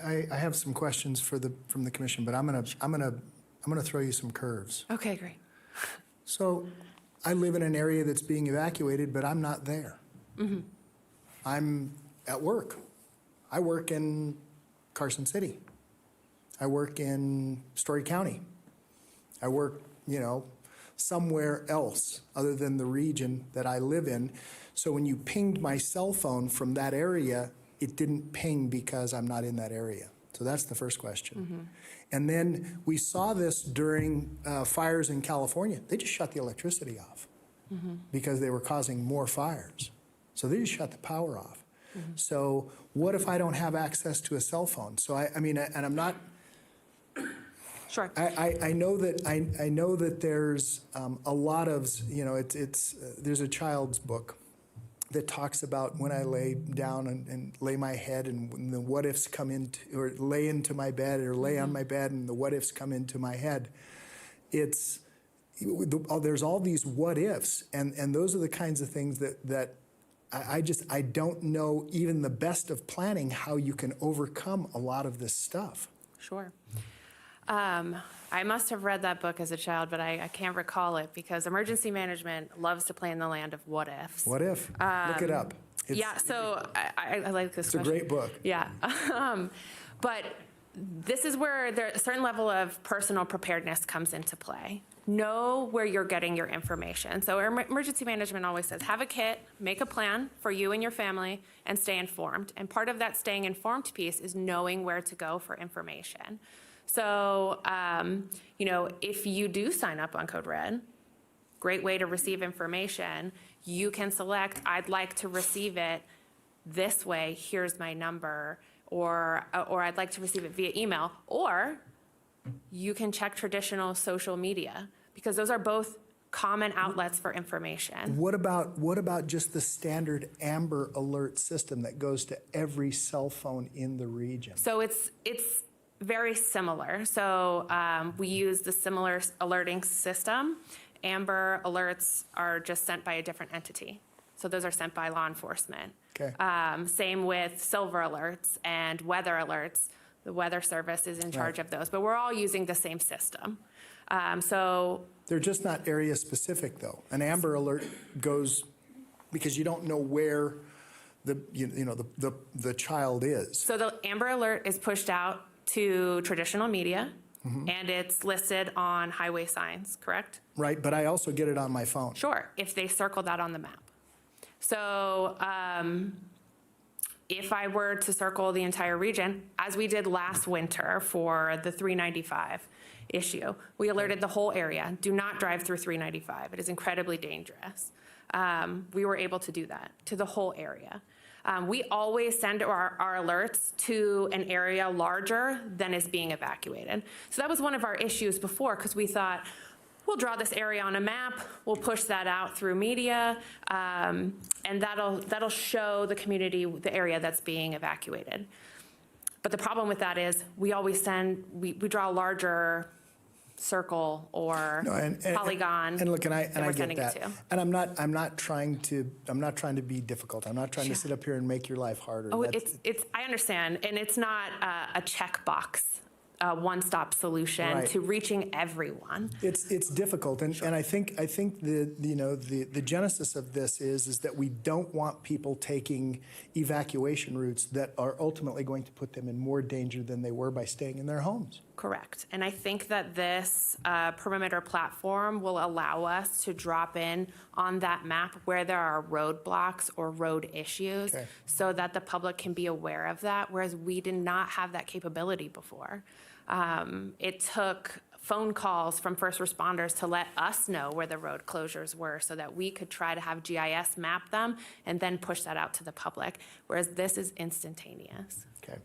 Speaker 1: I have some questions from the commission, but I'm gonna throw you some curves.
Speaker 9: Okay, great.
Speaker 1: So I live in an area that's being evacuated, but I'm not there.
Speaker 9: Mm-hmm.
Speaker 1: I'm at work. I work in Carson City. I work in Story County. I work, somewhere else other than the region that I live in. So when you pinged my cell phone from that area, it didn't ping because I'm not in that area. So that's the first question.
Speaker 9: Mm-hmm.
Speaker 1: And then we saw this during fires in California. They just shut the electricity off because they were causing more fires. So they just shut the power off. Mm-hmm. So what if I don't have access to a cell phone? So and I'm not.
Speaker 9: Sure.
Speaker 1: I know that there's a lot of there's a child's book that talks about when I lay down and lay my head and when the what ifs come into, or lay into my bed or lay on my bed and the what ifs come into my head. It's there's all these what ifs, and those are the kinds of things that I don't know, even the best of planning, how you can overcome a lot of this stuff.
Speaker 9: Sure. I must have read that book as a child, but I can't recall it because emergency management loves to play in the land of what ifs.
Speaker 1: What if? Look it up.
Speaker 9: Yeah, so I like this
Speaker 1: It's a
Speaker 9: question.
Speaker 1: great book.
Speaker 9: Yeah. But this is where a certain level of personal preparedness comes into play. Know where you're getting your information. So emergency management always says, have a kit, make a plan for you and your family, and stay informed. And part of that staying informed piece is knowing where to go for information. So, if you do sign up on Code Red, great way to receive information. You can select, I'd like to receive it this way, here's my number, or I'd like to receive it via email, or you can check traditional social media, because those are both common outlets for information.
Speaker 1: What about just the standard Amber Alert system that goes to every cell phone in the region?
Speaker 9: So it's very similar. So we use the similar alerting system. Amber alerts are just sent by a different entity. So those are sent by law enforcement.
Speaker 1: Okay.
Speaker 9: Same with silver alerts and weather alerts. The weather service is in charge of those, but we're all using the same system. So
Speaker 1: They're just not area specific, though. An Amber Alert goes because you don't know where the child is.
Speaker 9: So the Amber Alert is pushed out to traditional media, and it's listed on highway signs, correct?
Speaker 1: Right, but I also get it on my phone.
Speaker 9: Sure, if they circle that on the map. So if I were to circle the entire region, as we did last winter for the 395 issue, we alerted the whole area, do not drive through 395. It is incredibly dangerous. We were able to do that to the whole area. We always send our alerts to an area larger than is being evacuated. So that was one of our issues before, because we thought, we'll draw this area on a map, we'll push that out through media, and that'll show the community the area that's being evacuated. But the problem with that is we always we draw a larger circle or polygon.
Speaker 1: And look, and I
Speaker 9: we're
Speaker 1: get
Speaker 9: sending it
Speaker 1: that.
Speaker 9: to.
Speaker 1: And I'm not trying to be difficult. I'm not trying to sit up here and make your life harder.
Speaker 9: Oh, I understand, and it's not a checkbox, one-stop solution to reaching everyone.
Speaker 1: It's difficult, and I think the genesis of this is that we don't want people taking evacuation routes that are ultimately going to put them in more danger than they were by staying in their homes.
Speaker 9: Correct. And I think that this perimeter platform will allow us to drop in on that map where there are roadblocks or road issues so that the public can be aware of that, whereas we did not have that capability before. It took phone calls from first responders to let us know where the road closures were so that we could try to have GIS map them and then push that out to the public, whereas this is instantaneous.
Speaker 1: Okay.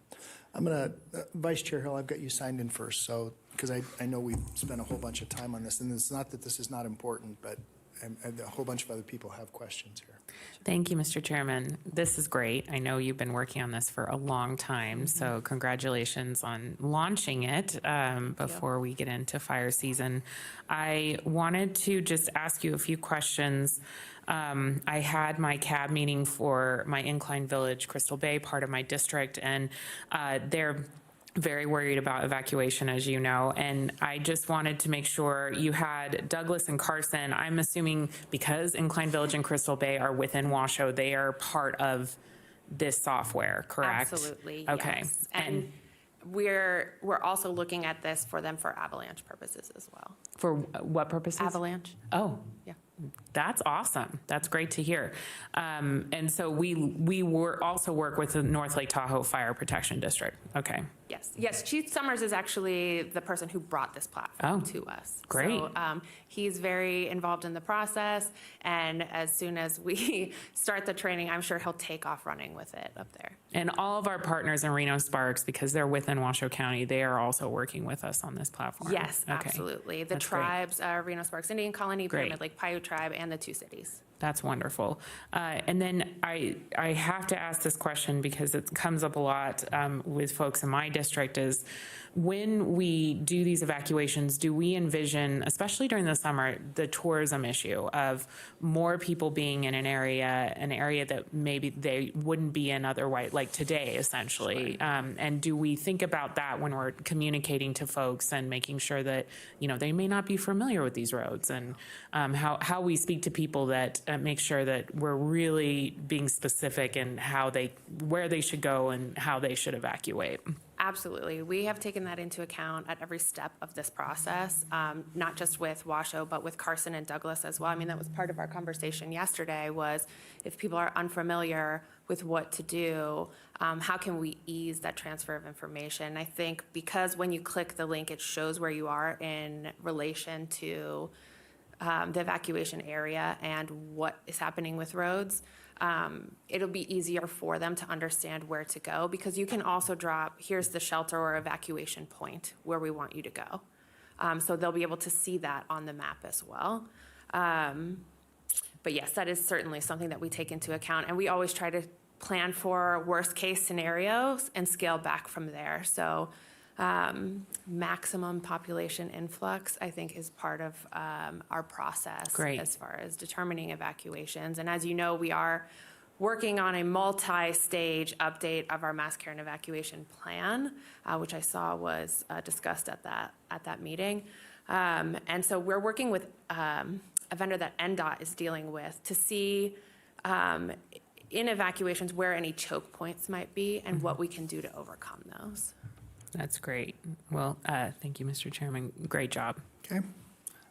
Speaker 1: I'm going to, Vice Chair Hill, I've got you signed in first, so, because I know we've spent a whole bunch of time on this, and it's not that this is not important, but a whole bunch of other people have questions here.
Speaker 5: Thank you, Mr. Chairman. This is great. I know you've been working on this for a long time, so congratulations on launching it before we get into fire season. I wanted to just ask you a few questions. I had my CAB meeting for my Incline Village, Crystal Bay, part of my district, and they're very worried about evacuation, as you know, and I just wanted to make sure you had Douglas and Carson. I'm assuming because Incline Village and Crystal Bay are within Washoe, they are part of this software, correct?
Speaker 9: Absolutely,
Speaker 5: Okay.
Speaker 9: yes. And we're also looking at this for them for avalanche purposes as well.
Speaker 5: For what purposes?
Speaker 9: Avalanche.
Speaker 5: Oh,
Speaker 9: Yeah.
Speaker 5: that's awesome. That's great to hear. And so we also work with the North Lake Tahoe Fire Protection District. Okay.
Speaker 9: Yes. Chief Summers is actually the person who brought this platform to us.
Speaker 5: Great.
Speaker 9: So he's very involved in the process, and as soon as we start the training, I'm sure he'll take off running with it up there.
Speaker 5: And all of our partners in Reno Sparks, because they're within Washoe County, they are also working with us on this platform.
Speaker 9: Yes,
Speaker 5: Okay.
Speaker 9: absolutely. The
Speaker 5: That's great.
Speaker 9: tribes, Reno Sparks Indian Colony,
Speaker 5: Great.
Speaker 9: Pyramid Lake Paiute Tribe, and the two cities.
Speaker 5: That's wonderful. And then I have to ask this question because it comes up a lot with folks in my district is when we do these evacuations, do we envision, especially during the summer, the tourism issue of more people being in an area that maybe they wouldn't be in otherwise, like today, essentially? And do we think about that when we're communicating to folks and making sure that, you know, they may not be familiar with these roads and how we speak to people that make sure that we're really being specific in where they should go and how they should evacuate?
Speaker 9: Absolutely. We have taken that into account at every step of this process, not just with Washoe, but with Carson and Douglas as well. I mean, that was part of our conversation yesterday was if people are unfamiliar with what to do, how can we ease that transfer of information? I think because when you click the link, it shows where you are in relation to the evacuation area and what is happening with roads. It'll be easier for them to understand where to go because you can also drop, here's the shelter or evacuation point where we want you to go. So they'll be able to see that on the map as well. But yes, that is certainly something that we take into account. And we always try to plan for worst case scenarios and scale back from there. So maximum population influx, I think, is part of our process.
Speaker 5: Great.
Speaker 9: As far as determining evacuations. And as you know, we are working on a multi-stage update of our mass care and evacuation plan, which I saw was discussed at that meeting. And so we're working with a vendor that NDOT is dealing with to see in evacuations where any choke points might be and what we can do to overcome those.
Speaker 5: That's great. Well, thank you, Mr. Chairman. Great job.
Speaker 1: Okay,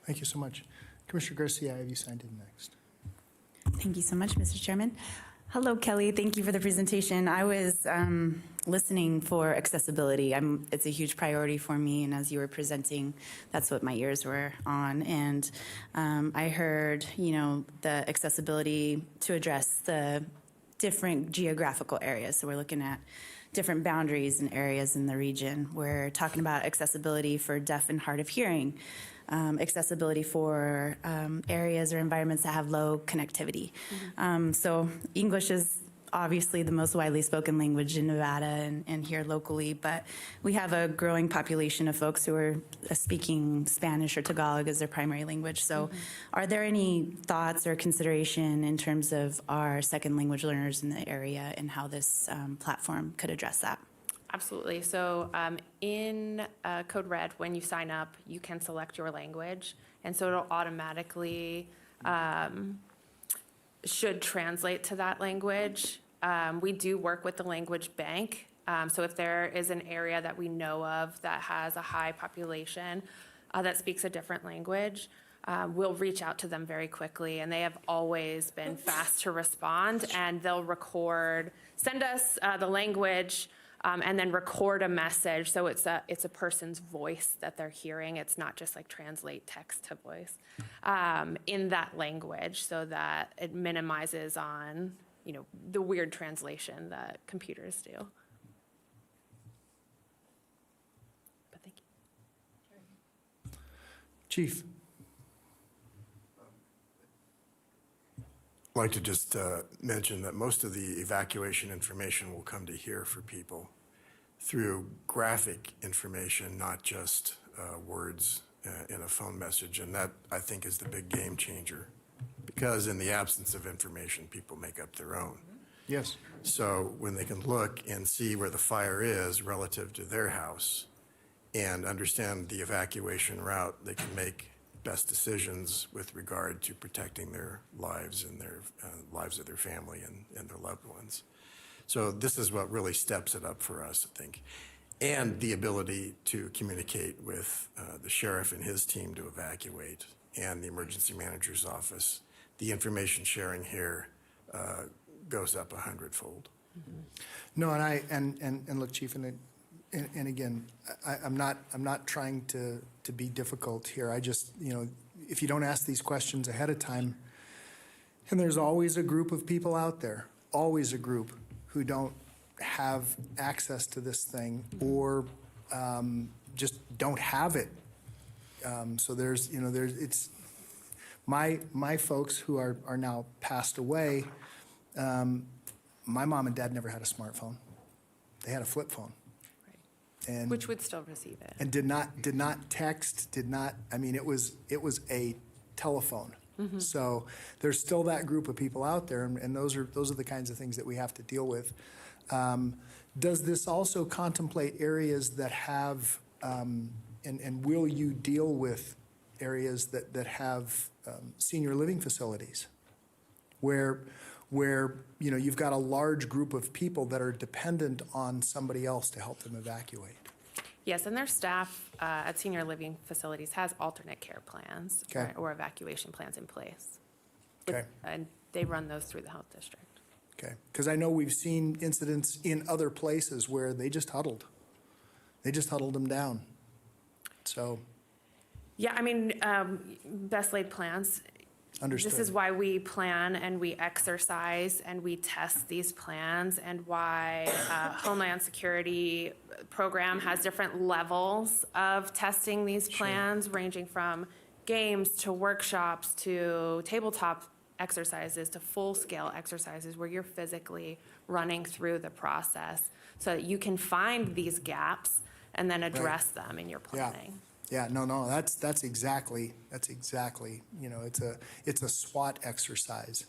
Speaker 1: thank you so much. Commissioner Garcia, have you signed in next?
Speaker 11: Thank you so much, Mr. Chairman. Hello, Kelly. Thank you for the presentation. I was listening for accessibility. It's a huge priority for me, and as you were presenting, that's what my ears were on. And I heard, the accessibility to address the different geographical areas. So we're looking at different boundaries and areas in the region. We're talking about accessibility for deaf and hard of hearing, accessibility for areas or environments that have low connectivity. So English is obviously the most widely spoken language in Nevada and here locally, but we have a growing population of folks who are speaking Spanish or Tagalog as their primary language. So are there any thoughts or consideration in terms of our second language learners in the area and how this platform could address that?
Speaker 9: Absolutely. So in Code Red, when you sign up, you can select your language, and so it'll automatically should translate to that language. We do work with the language bank. So if there is an area that we know of that has a high population that speaks a different language, we'll reach out to them very quickly, and they have always been fast to respond, and they'll send us the language, and then record a message. So it's a person's voice that they're hearing. It's not just like translate text to voice in that language, so that it minimizes on the weird translation that computers do. But thank you.
Speaker 1: Chief.
Speaker 6: I'd like to just mention that most of the evacuation information will come to here for people through graphic information, not just words in a phone message. And that, I think, is the big game changer, because in the absence of information, people make up their own.
Speaker 1: Yes.
Speaker 6: So when they can look and see where the fire is relative to their house and understand the evacuation route, they can make best decisions with regard to protecting their lives and their lives of their family and their loved ones. So this is what really steps it up for us, I think. And the ability to communicate with the sheriff and his team to evacuate, and the emergency manager's office. The information sharing here goes up 100-fold.
Speaker 1: No, and look, Chief, and again, I'm not trying to be difficult here. I just, if you don't ask these questions ahead of time, and there's always a group of people out there, always a group who don't have access to this thing or just don't have it. So it's My folks who are now passed away, my mom and dad never had a smartphone. They had a flip phone. And
Speaker 9: Which would still receive it.
Speaker 1: and did not text, I mean, it was a telephone. So there's still that group of people out there, and those are the kinds of things that we have to deal with. Does this also contemplate areas that have, and will you deal with areas that have senior living facilities? Where, you've got a large group of people that are dependent on somebody else to help them evacuate?
Speaker 9: Yes, and their staff at senior living facilities has alternate care plans
Speaker 1: Okay.
Speaker 9: or evacuation plans in place.
Speaker 1: Okay.
Speaker 9: And they run those through the health district.
Speaker 1: Okay, because I know we've seen incidents in other places where they just huddled. They just huddled them down. So,
Speaker 9: Yeah, I mean, best laid plans.
Speaker 1: understood.
Speaker 9: This is why we plan and we exercise and we test these plans, and why Homeland Security program has different levels of testing these plans, ranging from games to workshops to tabletop exercises to full-scale exercises where you're physically running through the process so that you can find these gaps and then address them in your planning.
Speaker 1: Yeah, no, that's exactly, it's a SWOT exercise.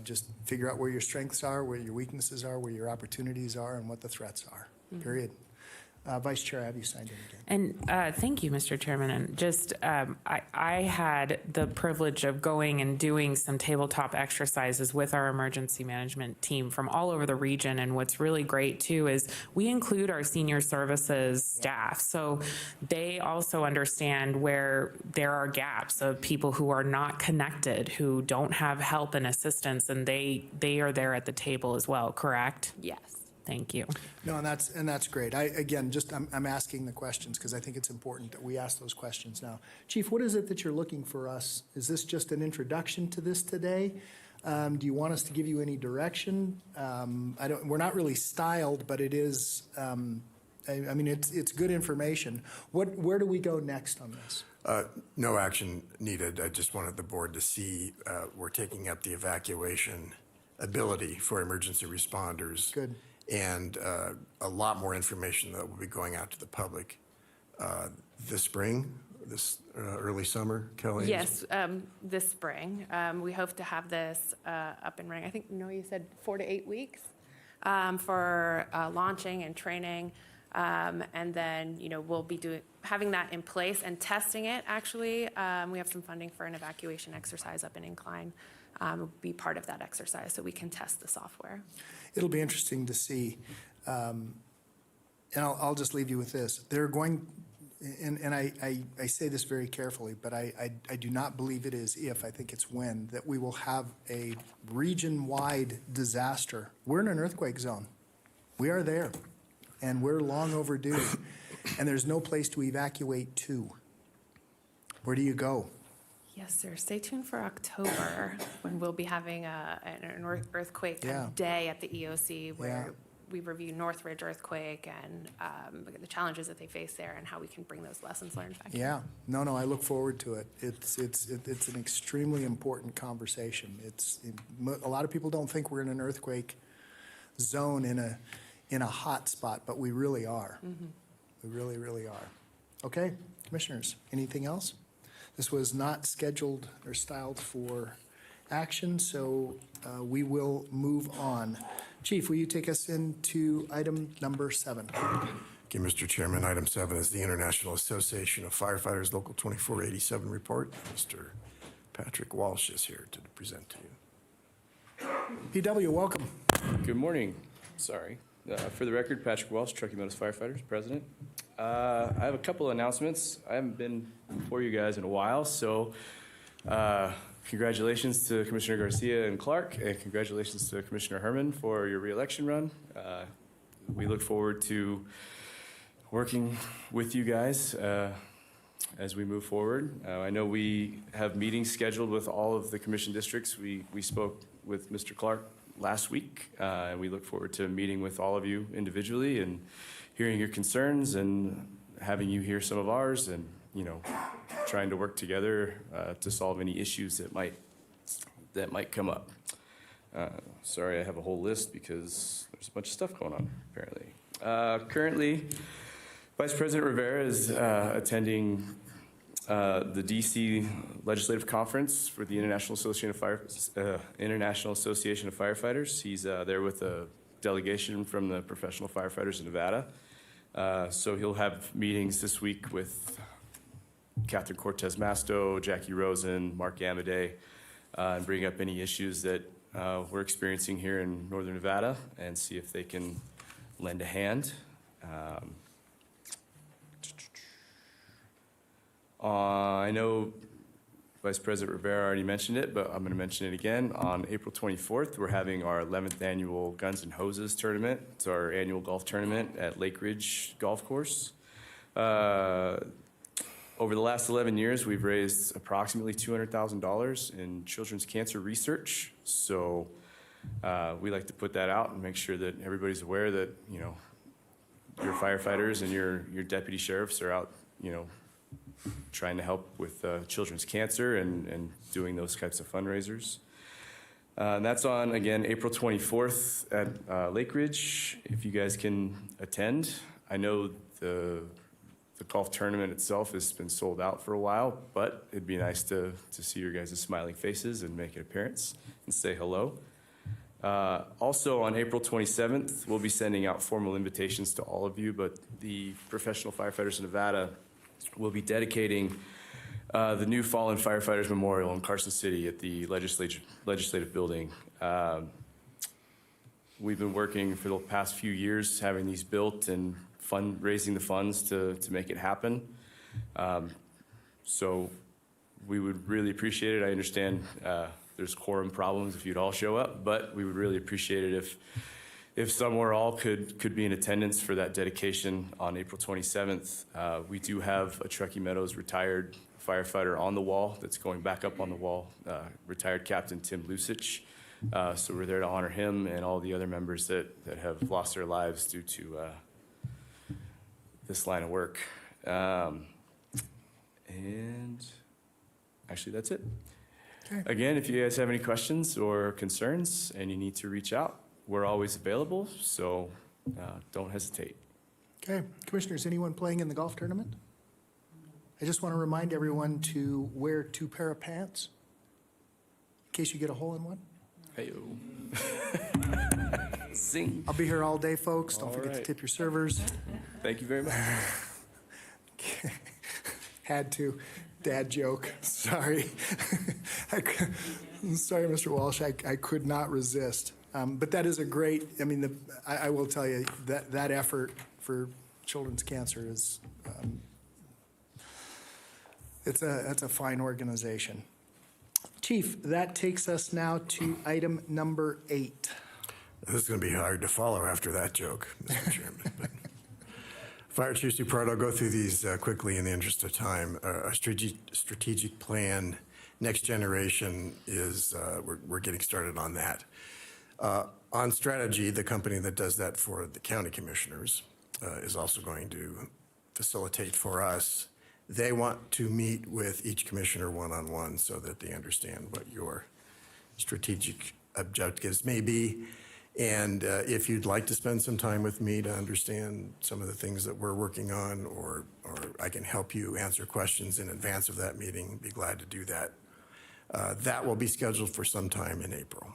Speaker 1: Just figure out where your strengths are, where your weaknesses are, where your opportunities are, and what the threats are, period. Vice Chair, I have you signed in again.
Speaker 5: And thank you, Mr. Chairman. And just, I had the privilege of going and doing some tabletop exercises with our emergency management team from all over the region. And what's really great too is we include our senior services staff. So they also understand where there are gaps of people who are not connected, who don't have help and assistance, and they are there at the table as well, correct?
Speaker 9: Yes.
Speaker 5: Thank you.
Speaker 1: No, and that's great. I'm asking the questions because I think it's important that we ask those questions now. Chief, what is it that you're looking for us? Is this just an introduction to this today? Do you want us to give you any direction? We're not really styled, but it is, it's good information. Where do we go next on this?
Speaker 6: No action needed. I just wanted the board to see we're taking up the evacuation ability for emergency responders.
Speaker 1: Good.
Speaker 6: And a lot more information that will be going out to the public this spring, this early summer, Kelly?
Speaker 9: Yes, this spring. We hope to have this up and running. I think, you said 4 to 8 weeks for launching and training. And then, we'll be having that in place and testing it, actually. We have some funding for an evacuation exercise up in Incline. Will be part of that exercise so we can test the software.
Speaker 1: It'll be interesting to see. And I'll just leave you with this. They're going, and I say this very carefully, but I do not believe it is if, I think it's when, that we will have a region-wide disaster. We're in an earthquake zone. We are there, and we're long overdue. And there's no place to evacuate to. Where do you go?
Speaker 9: Yes, sir. Stay tuned for October when we'll be having an earthquake
Speaker 1: Yeah.
Speaker 9: day at the EOC where
Speaker 1: Yeah.
Speaker 9: we review Northridge earthquake and the challenges that they face there and how we can bring those lessons learned back.
Speaker 1: Yeah, no, I look forward to it. It's an extremely important conversation. A lot of people don't think we're in an earthquake zone in a hot spot, but we really are. We really, really are. Okay, commissioners, anything else? This was not scheduled or styled for action, so we will move on. Chief, will you take us into item number 7?
Speaker 6: Okay, Mr. Chairman, item 7 is the International Association of Firefighters Local 2487 report. Mr. Patrick Walsh is here to present to you.
Speaker 1: PW, welcome.
Speaker 12: Good morning. Sorry. For the record, Patrick Welsh, Truckee Motos Firefighters, President. I have a couple of announcements. I haven't been before you guys in a while, so congratulations to Commissioner Garcia and Clark, and congratulations to Commissioner Herman for your reelection run. We look forward to working with you guys as we move forward. I know we have meetings scheduled with all of the commission districts. We spoke with Mr. Clark last week, and we look forward to meeting with all of you individually and hearing your concerns and having you hear some of ours and trying to work together to solve any issues that might come up. Sorry, I have a whole list because there's a bunch of stuff going on, apparently. Currently, Vice President Rivera is attending the DC Legislative Conference for the International Association of Firefighters. He's there with a delegation from the professional firefighters in Nevada. So he'll have meetings this week with Catherine Cortez Masto, Jackie Rosen, Mark Amadei, and bring up any issues that we're experiencing here in Northern Nevada and see if they can lend a hand. I know Vice President Rivera already mentioned it, but I'm going to mention it again. On April 24th, we're having our 11th annual Guns and Hoses tournament. It's our annual golf tournament at Lake Ridge Golf Course. Over the last 11 years, we've raised approximately $200,000 in children's cancer research. So we like to put that out and make sure that everybody's aware that, your firefighters and your deputy sheriffs are out, trying to help with children's cancer and doing those types of fundraisers. And that's on, again, April 24th at Lake Ridge. If you guys can attend, I know the golf tournament itself has been sold out for a while, but it'd be nice to see your guys' smiling faces and make an appearance and say hello. Also on April 27th, we'll be sending out formal invitations to all of you, but the Professional Firefighters of Nevada will be dedicating the new Fallen Firefighters Memorial in Carson City at the Legislative Building. We've been working for the past few years having these built and raising the funds to make it happen. So we would really appreciate it. I understand there's quorum problems if you'd all show up, but we would really appreciate it if some or all could be in attendance for that dedication on April 27th. We do have a Truckee Meadows retired firefighter on the wall that's going back up on the wall, retired Captain Tim Lusich. So we're there to honor him and all the other members that have lost their lives due to this line of work. And actually, that's it.
Speaker 1: Okay.
Speaker 12: Again, if you guys have any questions or concerns and you need to reach out, we're always available, so don't hesitate.
Speaker 1: Okay, Commissioners, anyone playing in the golf tournament? I just want to remind everyone to wear 2 pair of pants in case you get a hole in one.
Speaker 12: Hey-o. Zing.
Speaker 1: I'll be here all day, folks. Don't
Speaker 12: All
Speaker 1: forget to
Speaker 12: right.
Speaker 1: tip your servers.
Speaker 12: Thank you very much.
Speaker 1: Had to. Dad joke. Sorry. Sorry, Mr. Walsh. I could not resist. But that is a great, I will tell you, that effort for children's cancer is, that's a fine organization. Chief, that takes us now to item number 8.
Speaker 6: This is going to be hard to follow after that joke, Mr. Chairman. But Fire Chief Supert, I'll go through these quickly in the interest of time. Our strategic plan, next generation, is we're getting started on that. On strategy, the company that does that for the county commissioners is also going to facilitate for us. They want to meet with each commissioner one-on-one so that they understand what your strategic objectives may be. And if you'd like to spend some time with me to understand some of the things that we're working on, or I can help you answer questions in advance of that meeting, be glad to do that. That will be scheduled for some time in April.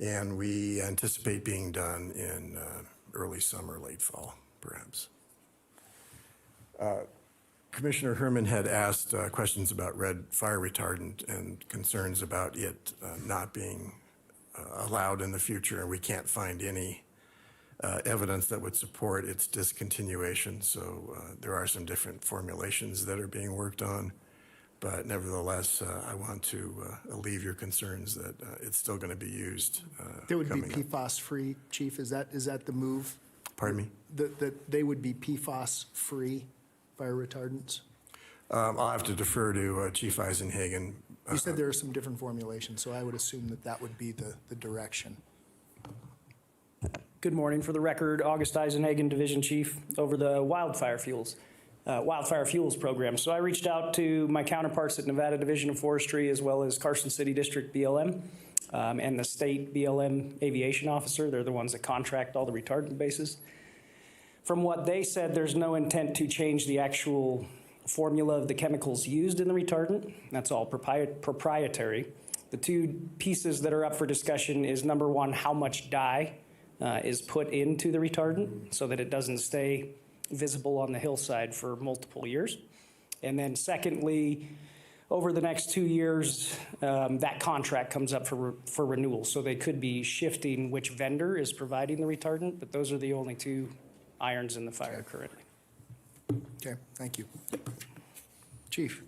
Speaker 6: And we anticipate being done in early summer, late fall, perhaps. Commissioner Herman had asked questions about red fire retardant and concerns about it not being allowed in the future, and we can't find any evidence that would support its discontinuation. So there are some different formulations that are being worked on. But nevertheless, I want to alleviate your concerns that it's still going to be used.
Speaker 1: They would be PFAS-free, Chief. Is that the move?
Speaker 6: Pardon me?
Speaker 1: That they would be PFAS-free fire retardants?
Speaker 6: I'll have to defer to Chief Eisenhagen.
Speaker 1: You said there are some different formulations, so I would assume that would be the direction.
Speaker 13: Good morning. For the record, August Eisenhagen, Division Chief over the wildfire fuels. wildfire fuels program. So I reached out to my counterparts at Nevada Division of Forestry as well as Carson City District BLM and the state BLM aviation officer. They're the ones that contract all the retardant bases. From what they said, there's no intent to change the actual formula of the chemicals used in the retardant. That's all proprietary. The two pieces that are up for discussion is, number one, how much dye is put into the retardant so that it doesn't stay visible on the hillside for multiple years. And then secondly, over the next 2 years, that contract comes up for renewal. So they could be shifting which vendor is providing the retardant, but those are the only two irons in the fire currently.
Speaker 1: Okay, thank you. Chief.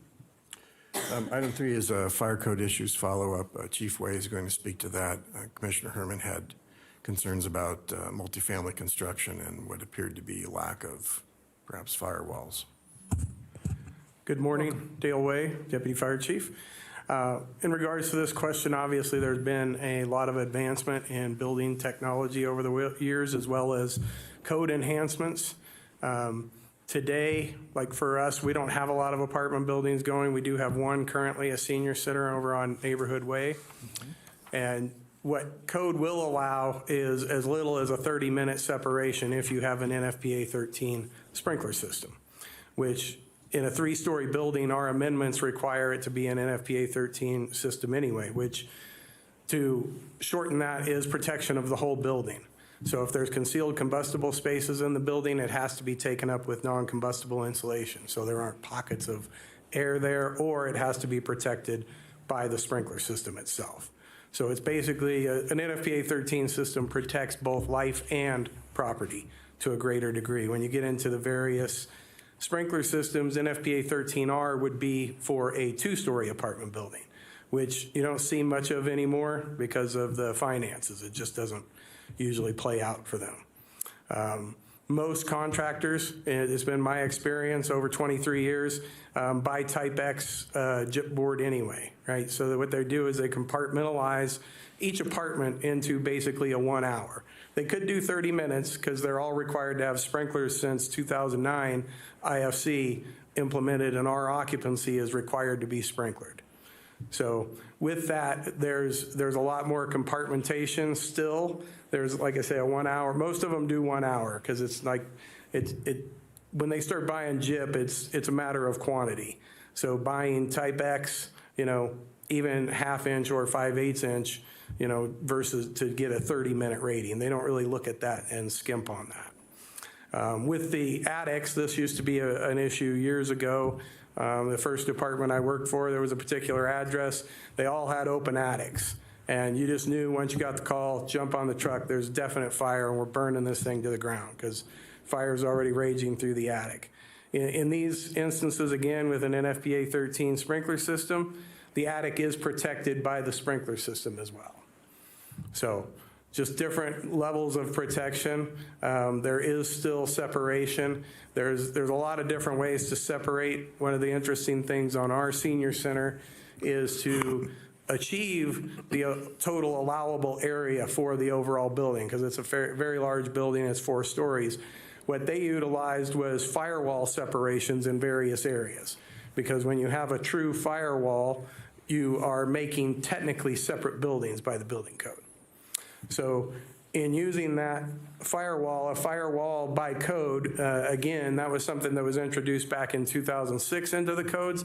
Speaker 6: Item 3 is fire code issues follow-up. Chief Way is going to speak to that. Commissioner Herman had concerns about multifamily construction and what appeared to be lack of perhaps firewalls.
Speaker 14: Good morning, Dale Way, Deputy Fire Chief. In regards to this question, obviously there's been a lot of advancement in building technology over the years, as well as code enhancements. Today, like for us, we don't have a lot of apartment buildings going. We do have one currently, a senior center over on Neighborhood Way. And what code will allow is as little as a 30-minute separation if you have an NFPA 13 sprinkler system, which in a 3-story building, our amendments require it to be an NFPA 13 system anyway, which to shorten that is protection of the whole building. So if there's concealed combustible spaces in the building, it has to be taken up with non-combustible insulation. So there aren't pockets of air there, or it has to be protected by the sprinkler system itself. So it's basically an NFPA 13 system protects both life and property to a greater degree. When you get into the various sprinkler systems, NFPA 13R would be for a 2-story apartment building, which you don't see much of anymore because of the finances. It just doesn't usually play out for them. Most contractors, and it's been my experience over 23 years, buy Type X gyp board anyway, right? So that what they do is they compartmentalize each apartment into basically a 1 hour. They could do 30 minutes because they're all required to have sprinklers since 2009. IFC implemented, and our occupancy is required to be sprinklered. So with that, there's a lot more compartmentation still. There's, like I say, a 1 hour. Most of them do 1 hour because it's like, when they start buying gyp, it's a matter of quantity. So buying Type X, even 1/2 inch or 5/8 inch, versus to get a 30-minute rating. They don't really look at that and skimp on that. With the attics, this used to be an issue years ago. The first department I worked for, there was a particular address. They all had open attics. And you just knew once you got the call, jump on the truck, there's definite fire, and we're burning this thing to the ground because fire's already raging through the attic. In these instances, again, with an NFPA 13 sprinkler system, the attic is protected by the sprinkler system as well. So just different levels of protection. There is still separation. There's a lot of different ways to separate. One of the interesting things on our senior center is to achieve the total allowable area for the overall building, because it's a very large building, it's 4 stories. What they utilized was firewall separations in various areas, because when you have a true firewall, you are making technically separate buildings by the building code. So in using that firewall, a firewall by code, again, that was something that was introduced back in 2006 into the codes.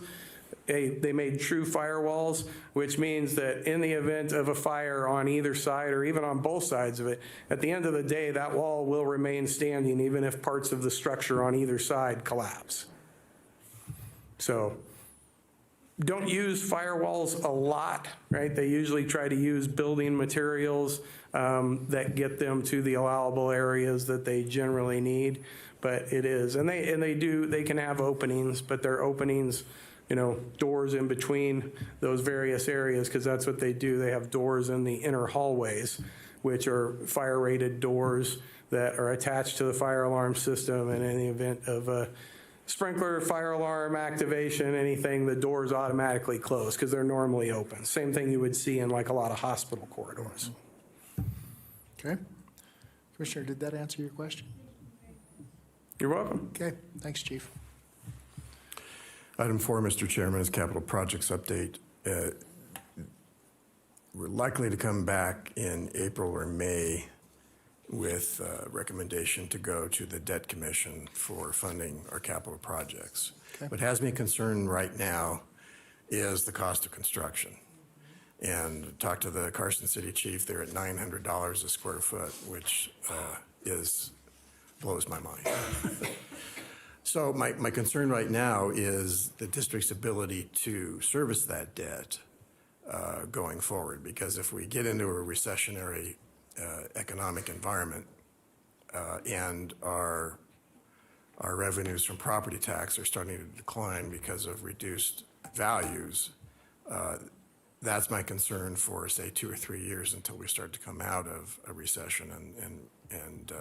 Speaker 14: They made true firewalls, which means that in the event of a fire on either side or even on both sides of it, at the end of the day, that wall will remain standing even if parts of the structure on either side collapse. So don't use firewalls a lot, right? They usually try to use building materials that get them to the allowable areas that they generally need, but it is. And they can have openings, but they're openings, doors in between those various areas, because that's what they do. They have doors in the inner hallways, which are fire-rated doors that are attached to the fire alarm system. And in the event of a sprinkler, fire alarm activation, anything, the doors automatically close because they're normally open. Same thing you would see in like a lot of hospital corridors.
Speaker 1: Okay. Commissioner, did that answer your question?
Speaker 14: You're welcome.
Speaker 1: Okay, thanks, Chief.
Speaker 6: Item 4, Mr. Chairman, is capital projects update. We're likely to come back in April or May with a recommendation to go to the Debt Commission for funding our capital projects.
Speaker 1: Okay.
Speaker 6: What has me concerned right now is the cost of construction. And talk to the Carson City Chief, they're at $900 a square foot, which blows my mind. So my concern right now is the district's ability to service that debt going forward, because if we get into a recessionary economic environment and our revenues from property tax are starting to decline because of reduced values, that's my concern for, say, 2 or 3 years until we start to come out of a recession and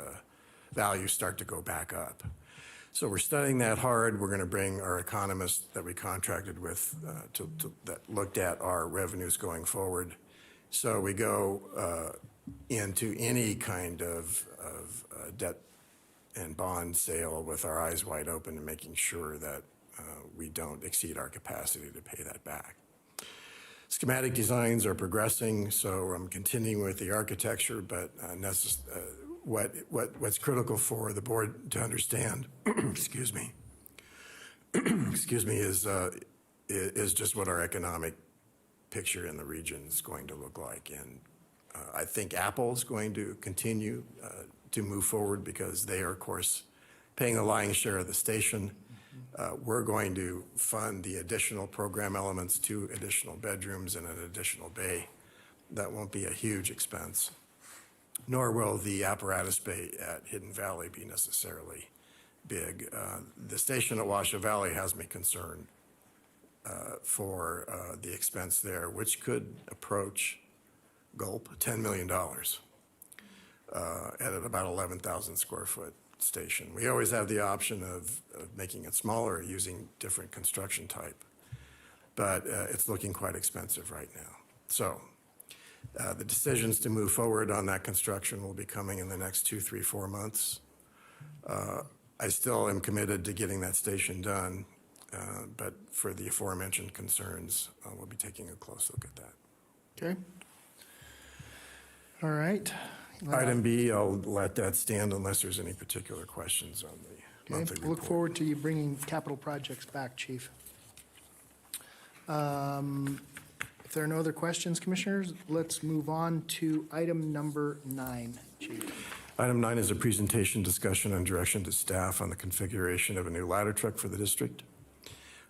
Speaker 6: values start to go back up. So we're studying that hard. We're going to bring our economists that we contracted with that looked at our revenues going forward. So we go into any kind of debt and bond sale with our eyes wide open and making sure that we don't exceed our capacity to pay that back. Schematic designs are progressing, so I'm continuing with the architecture, but what's critical for the board to understand, excuse me, is just what our economic picture in the region is going to look like. And I think Apple is going to continue to move forward because they are, of course, paying the lion's share of the station. We're going to fund the additional program elements, 2 additional bedrooms and an additional bay. That won't be a huge expense, nor will the apparatus bay at Hidden Valley be necessarily big. The station at Washoe Valley has me concerned for the expense there, which could approach gulp $10 million at about 11,000 square foot station. We always have the option of making it smaller, using different construction type, but it's looking quite expensive right now. So the decisions to move forward on that construction will be coming in the next 2, 3, 4 months. I still am committed to getting that station done, but for the aforementioned concerns, we'll be taking a close look at that.
Speaker 1: Okay. All right.
Speaker 6: Item B, I'll let that stand unless there's any particular questions on the monthly
Speaker 1: Okay. Look
Speaker 6: report.
Speaker 1: forward to you bringing capital projects back, Chief. If there are no other questions, Commissioners, let's move on to item number 9, Chief.
Speaker 6: Item 9 is a presentation, discussion, and direction to staff on the configuration of a new ladder truck for the district.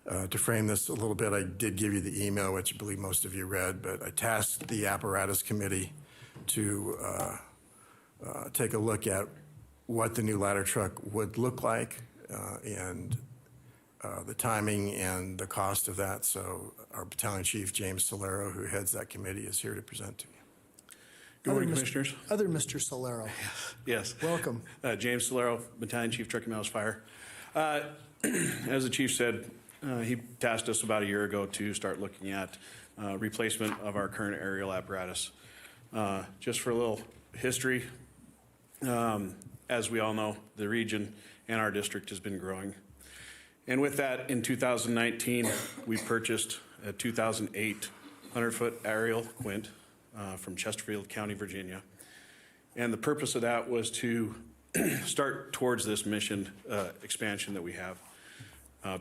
Speaker 6: To frame this a little bit, I did give you the email, which I believe most of you read, but I tasked the apparatus committee to take a look at what the new ladder truck would look like and the timing and the cost of that. So our Battalion Chief, James Solero, who heads that committee, is here to present to you.
Speaker 15: Good morning, Commissioners.
Speaker 1: Other Mr. Solero.
Speaker 15: Yes.
Speaker 1: Welcome.
Speaker 15: James Solero, Battalion Chief, Truckee Mountains Fire. As the Chief said, he tasked us about a year ago to start looking at replacement of our current aerial apparatus. Just for a little history, as we all know, the region and our district has been growing. And with that, in 2019, we purchased a 2008 100-foot aerial Quint from Chesterfield County, Virginia. And the purpose of that was to start towards this mission expansion that we have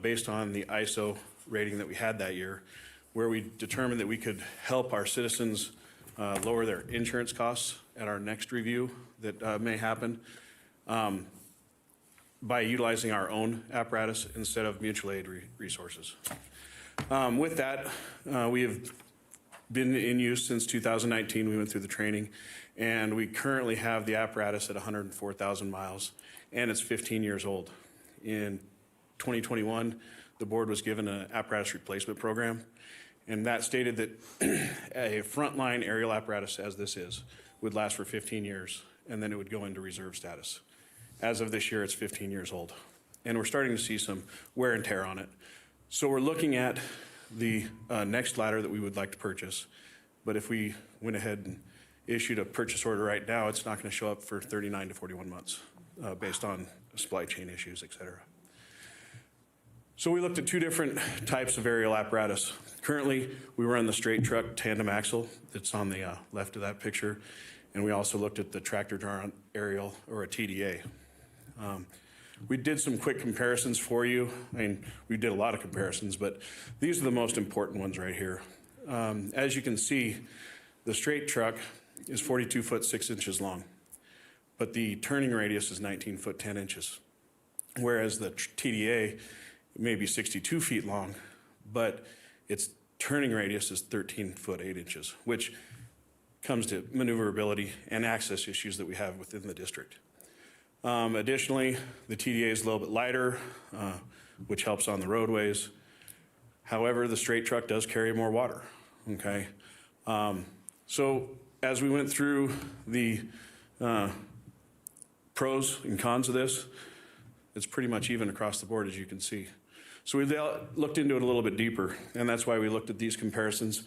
Speaker 15: based on the ISO rating that we had that year, where we determined that we could help our citizens lower their insurance costs at our next review that may happen by utilizing our own apparatus instead of mutual aid resources. With that, we have been in use since 2019. We went through the training, and we currently have the apparatus at 104,000 miles, and it's 15 years old. In 2021, the board was given an apparatus replacement program, and that stated that a frontline aerial apparatus, as this is, would last for 15 years, and then it would go into reserve status. As of this year, it's 15 years old, and we're starting to see some wear and tear on it. So we're looking at the next ladder that we would like to purchase, but if we went ahead and issued a purchase order right now, it's not going to show up for 39 to 41 months based on supply chain issues, et cetera. So we looked at two different types of aerial apparatus. Currently, we run the straight truck tandem axle that's on the left of that picture, and we also looked at the tractor drawn aerial, or a TDA. We did some quick comparisons for you. I mean, we did a lot of comparisons, but these are the most important ones right here. As you can see, the straight truck is 42 foot 6 inches long, but the turning radius is 19 foot 10 inches, whereas the TDA may be 62 feet long, but its turning radius is 13 foot 8 inches, which comes to maneuverability and access issues that we have within the district. Additionally, the TDA is a little bit lighter, which helps on the roadways. However, the straight truck does carry more water, okay? So as we went through the pros and cons of this, it's pretty much even across the board, as you can see. So we looked into it a little bit deeper, and that's why we looked at these comparisons.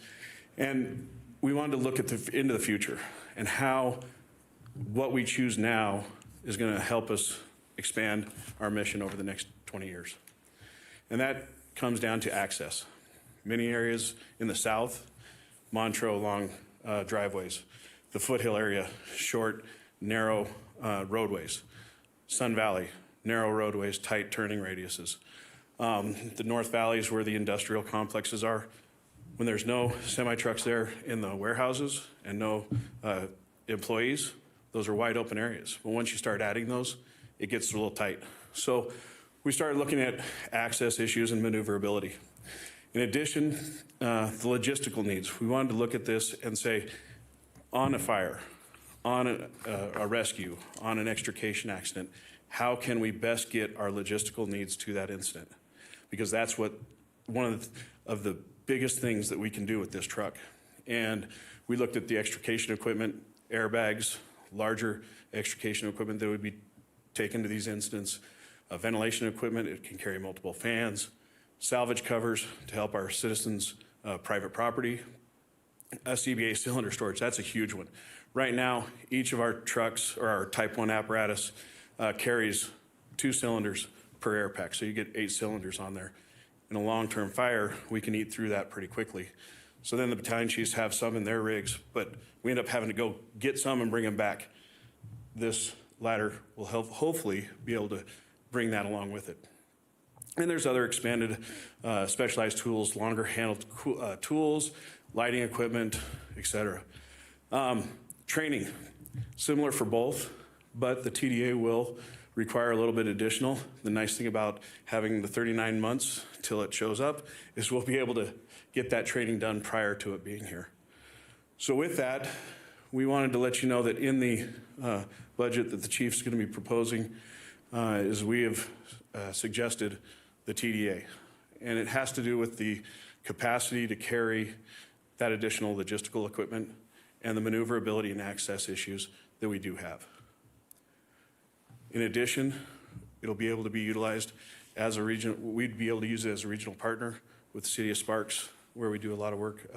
Speaker 15: And we wanted to look at into the future and how what we choose now is going to help us expand our mission over the next 20 years. And that comes down to access. Many areas in the south, Montreux long driveways. The foothill area, short, narrow roadways. Sun Valley, narrow roadways, tight turning radiuses. The North Valley is where the industrial complexes are. When there's no semi-trucks there in the warehouses and no employees, those are wide open areas. But once you start adding those, it gets a little tight. So we started looking at access issues and maneuverability. In addition, the logistical needs. We wanted to look at this and say, on a fire, on a rescue, on an extrication accident, how can we best get our logistical needs to that incident? Because that's what one of the biggest things that we can do with this truck. And we looked at the extrication equipment, airbags, larger extrication equipment that would be taken to these incidents, ventilation equipment, it can carry multiple fans, salvage covers to help our citizens' private property, CBA cylinder storage, that's a huge one. Right now, each of our trucks or our Type 1 apparatus carries 2 cylinders per air pack, so you get 8 cylinders on there. In a long-term fire, we can eat through that pretty quickly. So then the battalion chiefs have some in their rigs, but we end up having to go get some and bring them back. This ladder will hopefully be able to bring that along with it. And there's other expanded specialized tools, longer handled tools, lighting equipment, etc. Training, similar for both, but the TDA will require a little bit additional. The nice thing about having the 39 months till it shows up is we'll be able to get that training done prior to it being here. So with that, we wanted to let you know that in the budget that the chief's going to be proposing is we have suggested the TDA. And it has to do with the capacity to carry that additional logistical equipment and the maneuverability and access issues that we do have. In addition, it'll be able to be utilized as a region. We'd be able to use it as a regional partner with the city of Sparks, where we do a lot of work,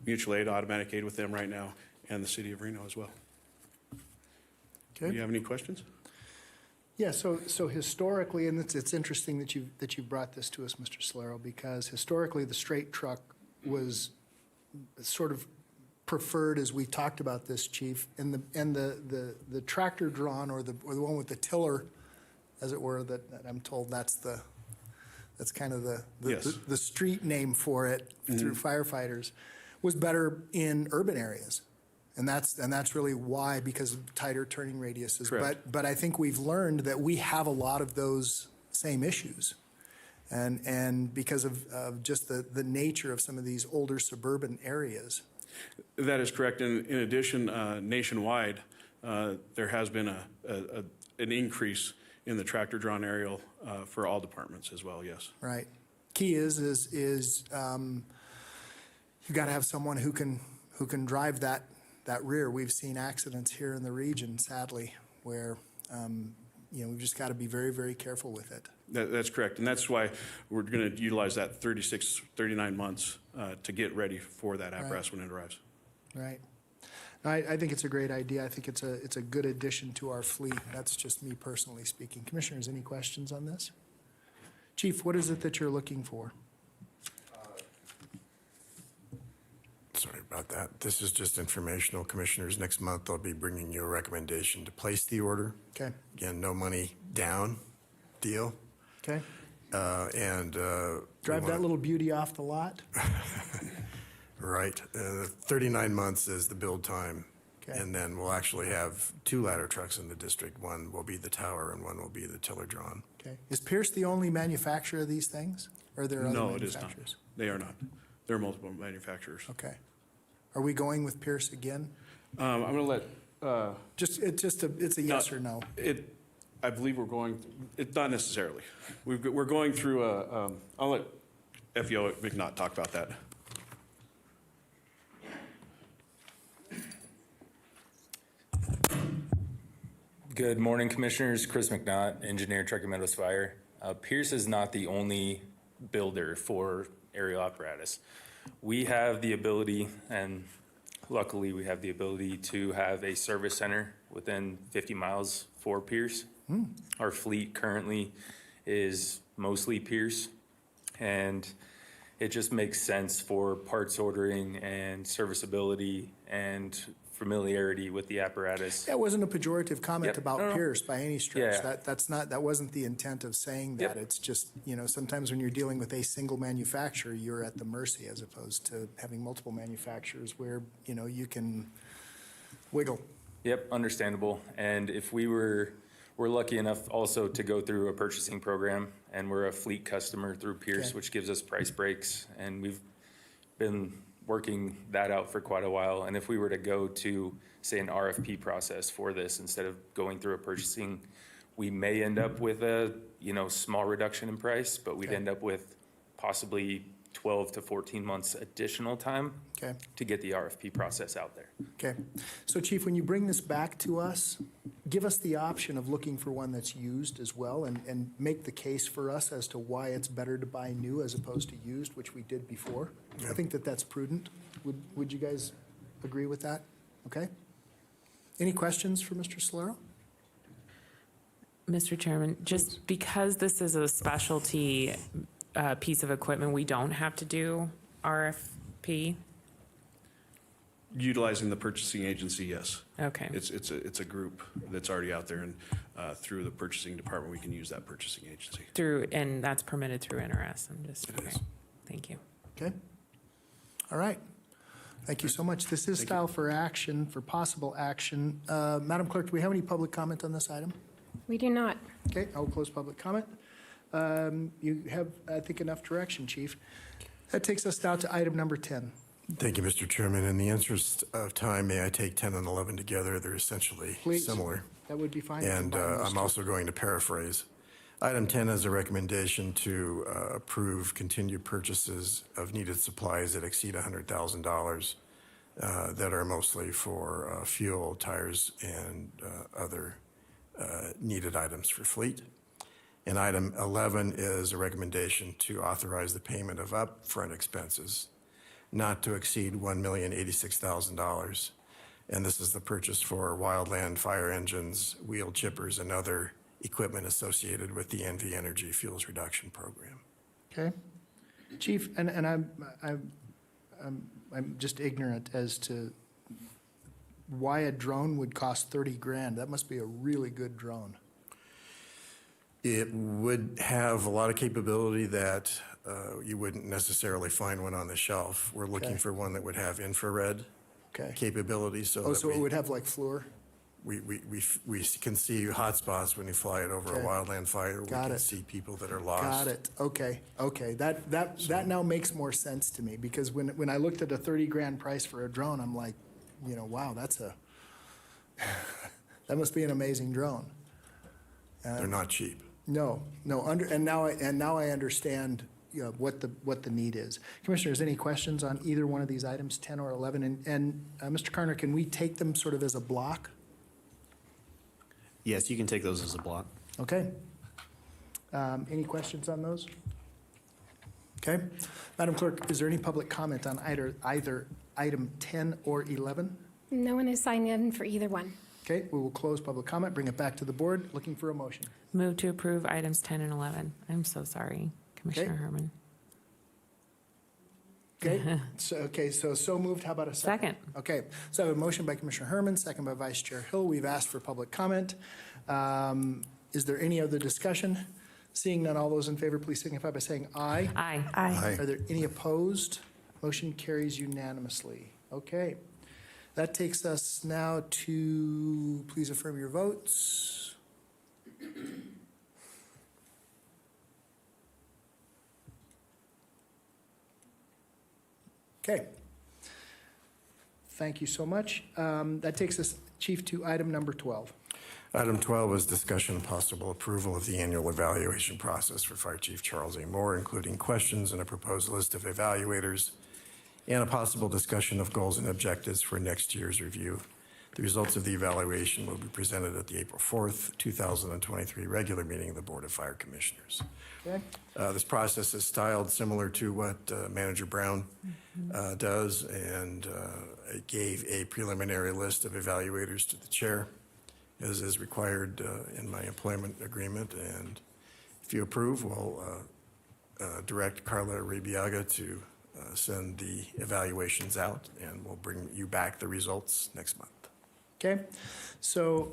Speaker 15: mutual aid, automatic aid with them right now, and the city of Reno as well.
Speaker 1: Okay.
Speaker 15: Do you have any questions?
Speaker 1: Yeah, so historically, and it's interesting that you brought this to us, Mr. Solero, because historically the straight truck was sort of preferred as we talked about this, Chief, and the tractor drawn or the one with the tiller, as it were, that I'm told that's kind of the street name for it through firefighters, was better in urban areas. And that's really why, because of tighter turning radiuses.
Speaker 15: Correct.
Speaker 1: But I think we've learned that we have a lot of those same issues. And because of just the nature of some of these older suburban areas.
Speaker 15: That is correct. And in addition, nationwide, there has been an increase in the tractor-drawn aerial for all departments as well, yes.
Speaker 1: Right. Key is you've got to have someone who can drive that rear. We've seen accidents here in the region, sadly, where we've just got to be very, very careful with it.
Speaker 15: That's correct. And that's why we're going to utilize that 39 months to get ready for that apparatus when it arrives.
Speaker 1: Right. I think it's a great idea. I think it's a good addition to our fleet. That's just me personally speaking. Commissioners, any questions on this? Chief, what is it that you're looking for?
Speaker 6: Sorry about that. This is just informational. Commissioners, next month I'll be bringing you a recommendation to place the order.
Speaker 1: Okay,
Speaker 6: Again, no money down deal.
Speaker 1: okay.
Speaker 6: And
Speaker 1: Drive that little beauty off the lot?
Speaker 6: right. 39 months is the build time.
Speaker 1: Okay.
Speaker 6: And then we'll actually have 2 ladder trucks in the district. One will be the tower and one will be the tiller drawn.
Speaker 1: Okay. Is Pierce the only manufacturer of these things? Or are there other
Speaker 15: No, it is not.
Speaker 1: manufacturers?
Speaker 15: They are not. There are multiple manufacturers.
Speaker 1: Okay. Are we going with Pierce again?
Speaker 15: I'm going to let.
Speaker 1: It's a yes or no.
Speaker 15: I believe we're going. It's not necessarily. We're going through a. I'll let FEO McNaught talk about that.
Speaker 16: Good morning, Commissioners. Chris McNaught, engineer, Truckee Meadows Fire. Pierce is not the only builder for aerial apparatus. We have the ability, and luckily we have the ability to have a service center within 50 miles for Pierce. Our fleet currently is mostly Pierce, and it just makes sense for parts ordering and serviceability and familiarity with the apparatus.
Speaker 1: That wasn't a pejorative comment
Speaker 16: Yep.
Speaker 1: about
Speaker 16: No, no.
Speaker 1: Pierce by any stretch.
Speaker 16: Yeah.
Speaker 1: That wasn't the intent of saying that.
Speaker 16: Yep.
Speaker 1: It's just, sometimes when you're dealing with a single manufacturer, you're at the mercy as opposed to having multiple manufacturers where, you can wiggle.
Speaker 16: Yep, understandable. And if we're lucky enough also to go through a purchasing program, and we're a fleet customer through Pierce,
Speaker 1: Okay.
Speaker 16: which gives us price breaks, and we've been working that out for quite a while. And if we were to go to, say, an RFP process for this instead of going through a purchasing, we may end up with a, small reduction in price, but we'd
Speaker 1: Okay.
Speaker 16: end up with possibly 12 to 14 months additional time
Speaker 1: Okay.
Speaker 16: to get the RFP process out there.
Speaker 1: Okay. So Chief, when you bring this back to us, give us the option of looking for one that's used as well and make the case for us as to why it's better to buy new as opposed to used, which we did before. I think that's prudent. Would you guys agree with that? Okay. Any questions for Mr. Solero?
Speaker 5: Mr. Chairman, just because this is a specialty piece of equipment, we don't have to do RFP?
Speaker 15: Utilizing the purchasing agency, yes.
Speaker 5: Okay.
Speaker 15: It's a group that's already out there, and through the purchasing department, we can use that purchasing agency.
Speaker 5: And that's permitted through NRS, okay. Thank you.
Speaker 1: Okay. All right. Thank you so much. This is style for action, for possible action. Madam Clerk, do we have any public comment on this item?
Speaker 3: We do not.
Speaker 1: Okay, I will close public comment. You have, I think, enough direction, Chief. That takes us now to item number 10.
Speaker 6: Thank you, Mr. Chairman. In the interest of time, may I take 10 and 11 together? They're essentially
Speaker 1: Please.
Speaker 6: similar.
Speaker 1: That would be fine.
Speaker 6: And
Speaker 1: Combine those
Speaker 6: I'm
Speaker 1: two.
Speaker 6: also going to paraphrase. Item 10 is a recommendation to approve continued purchases of needed supplies that exceed $100,000 that are mostly for fuel, tires, and other needed items for fleet. And item 11 is a recommendation to authorize the payment of upfront expenses not to exceed $1,086,000. And this is the purchase for wildland fire engines, wheel chippers, and other equipment associated with the NV Energy Fuels Reduction Program.
Speaker 1: Okay. Chief, and I'm just ignorant as to why a drone would cost 30 grand. That must be a really good drone.
Speaker 6: It would have a lot of capability that you wouldn't necessarily find one on the shelf. We're looking
Speaker 1: Okay.
Speaker 6: for one that would have infrared
Speaker 1: Okay.
Speaker 6: capability so
Speaker 1: Oh,
Speaker 6: that
Speaker 1: so it would have like FLUR?
Speaker 6: we can see hot spots when you fly it over
Speaker 1: Okay.
Speaker 6: a wildland fire. We
Speaker 1: Got
Speaker 6: can
Speaker 1: it.
Speaker 6: see people that are lost.
Speaker 1: Got it. Okay. That now makes more sense to me because when I looked at a 30 grand price for a drone, I'm like, wow, that must be an amazing drone.
Speaker 6: They're not cheap.
Speaker 1: No, and now I understand what the need is. Commissioners, any questions on either one of these items, 10 or 11? And Mr. Carner, can we take them sort of as a block?
Speaker 8: Yes, you can take those as a block.
Speaker 1: Okay. Any questions on those? Okay. Madam Clerk, is there any public comment on either item 10 or 11?
Speaker 3: No one is signed in for either one.
Speaker 1: Okay, we will close public comment, bring it back to the board. Looking for a motion.
Speaker 5: Move to approve items 10 and 11. I'm so sorry, Commissioner Herman.
Speaker 1: Okay, so moved. How about a second?
Speaker 5: Second.
Speaker 1: Okay, so I have a motion by Commissioner Herman, second by Vice Chair Hill. We've asked for public comment. Is there any other discussion? Seeing none, all those in favor, please signify by saying aye.
Speaker 5: Aye.
Speaker 4: Aye.
Speaker 1: Are there any opposed? Motion carries unanimously. Okay. That takes us now to, please affirm your votes. Okay. Thank you so much. That takes us, Chief, to item number 12.
Speaker 6: Item 12 is discussion and possible approval of the annual evaluation process for Fire Chief Charles A. Moore, including questions and a proposed list of evaluators, and a possible discussion of goals and objectives for next year's review. The results of the evaluation will be presented at the April 4th, 2023 regular meeting of the Board of Fire Commissioners.
Speaker 1: Okay.
Speaker 6: This process is styled similar to what Manager Brown does, and it gave a preliminary list of evaluators to the chair, as is required in my employment agreement. And if you approve, we'll direct Carla Rabiaga to send the evaluations out, and we'll bring you back the results next month.
Speaker 1: Okay, so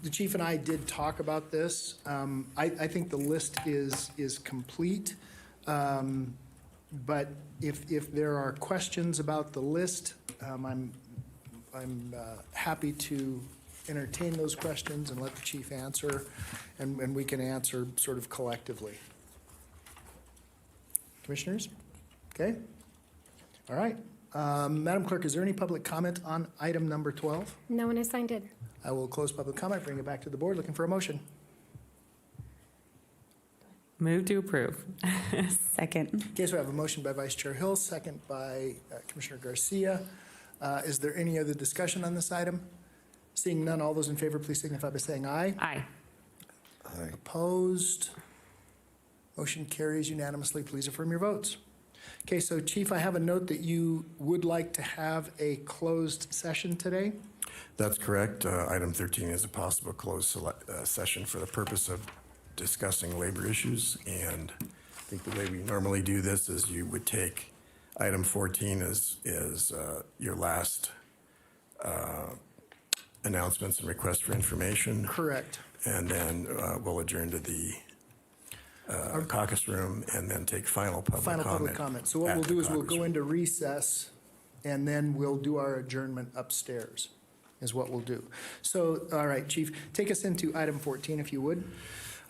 Speaker 1: the chief and I did talk about this. I think the list is complete, but if there are questions about the list, I'm happy to entertain those questions and let the chief answer, and we can answer sort of collectively. Commissioners? Okay. All right. Madam Clerk, is there any public comment on item number 12?
Speaker 3: No one has signed in.
Speaker 1: I will close public comment, bring it back to the board. Looking for a motion.
Speaker 5: Move to approve.
Speaker 11: Second.
Speaker 1: Okay, so I have a motion by Vice Chair Hill, second by Commissioner Garcia. Is there any other discussion on this item? Seeing none, all those in favor, please signify by saying aye.
Speaker 5: Aye.
Speaker 6: Aye.
Speaker 1: Opposed? Motion carries unanimously. Please affirm your votes. Okay, so Chief, I have a note that you would like to have a closed session today.
Speaker 6: That's correct. Item 13 is a possible closed session for the purpose of discussing labor issues. And I think the way we normally do this is you would take item 14 as your last announcements and requests for information.
Speaker 1: Correct.
Speaker 6: And then we'll adjourn to the caucus room and then take final public comment.
Speaker 1: So what we'll do is we'll go into recess and then we'll do our adjournment upstairs is what we'll do. So, all right, Chief, take us into item 14 if you would.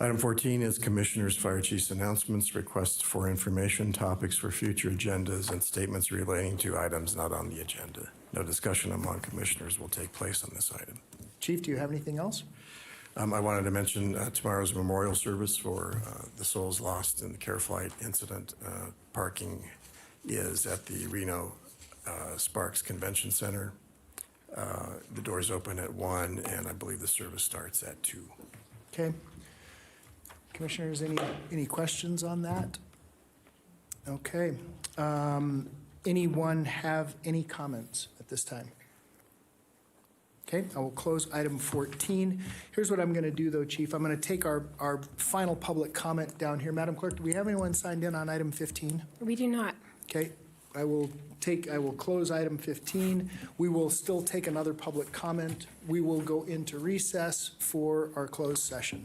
Speaker 6: Item 14 is Commissioners, Fire Chiefs announcements, requests for information, topics for future agendas, and statements relating to items not on the agenda. No discussion among commissioners will take place on this item.
Speaker 1: Chief, do you have anything else?
Speaker 6: I wanted to mention tomorrow's memorial service for the souls lost in the Care Flight incident. Parking is at the Reno Sparks Convention Center. The doors open at 1, and I believe the service starts at 2.
Speaker 1: Okay. Commissioners, any questions on that? Okay. Anyone have any comments at this time? Okay, I will close item 14. Here's what I'm going to do, though, Chief. I'm going to take our final public comment down here. Madam Clerk, do we have anyone signed in on item 15?
Speaker 3: We do not.
Speaker 1: Okay, I will close item 15. We will still take another public comment. We will go into recess for our closed session.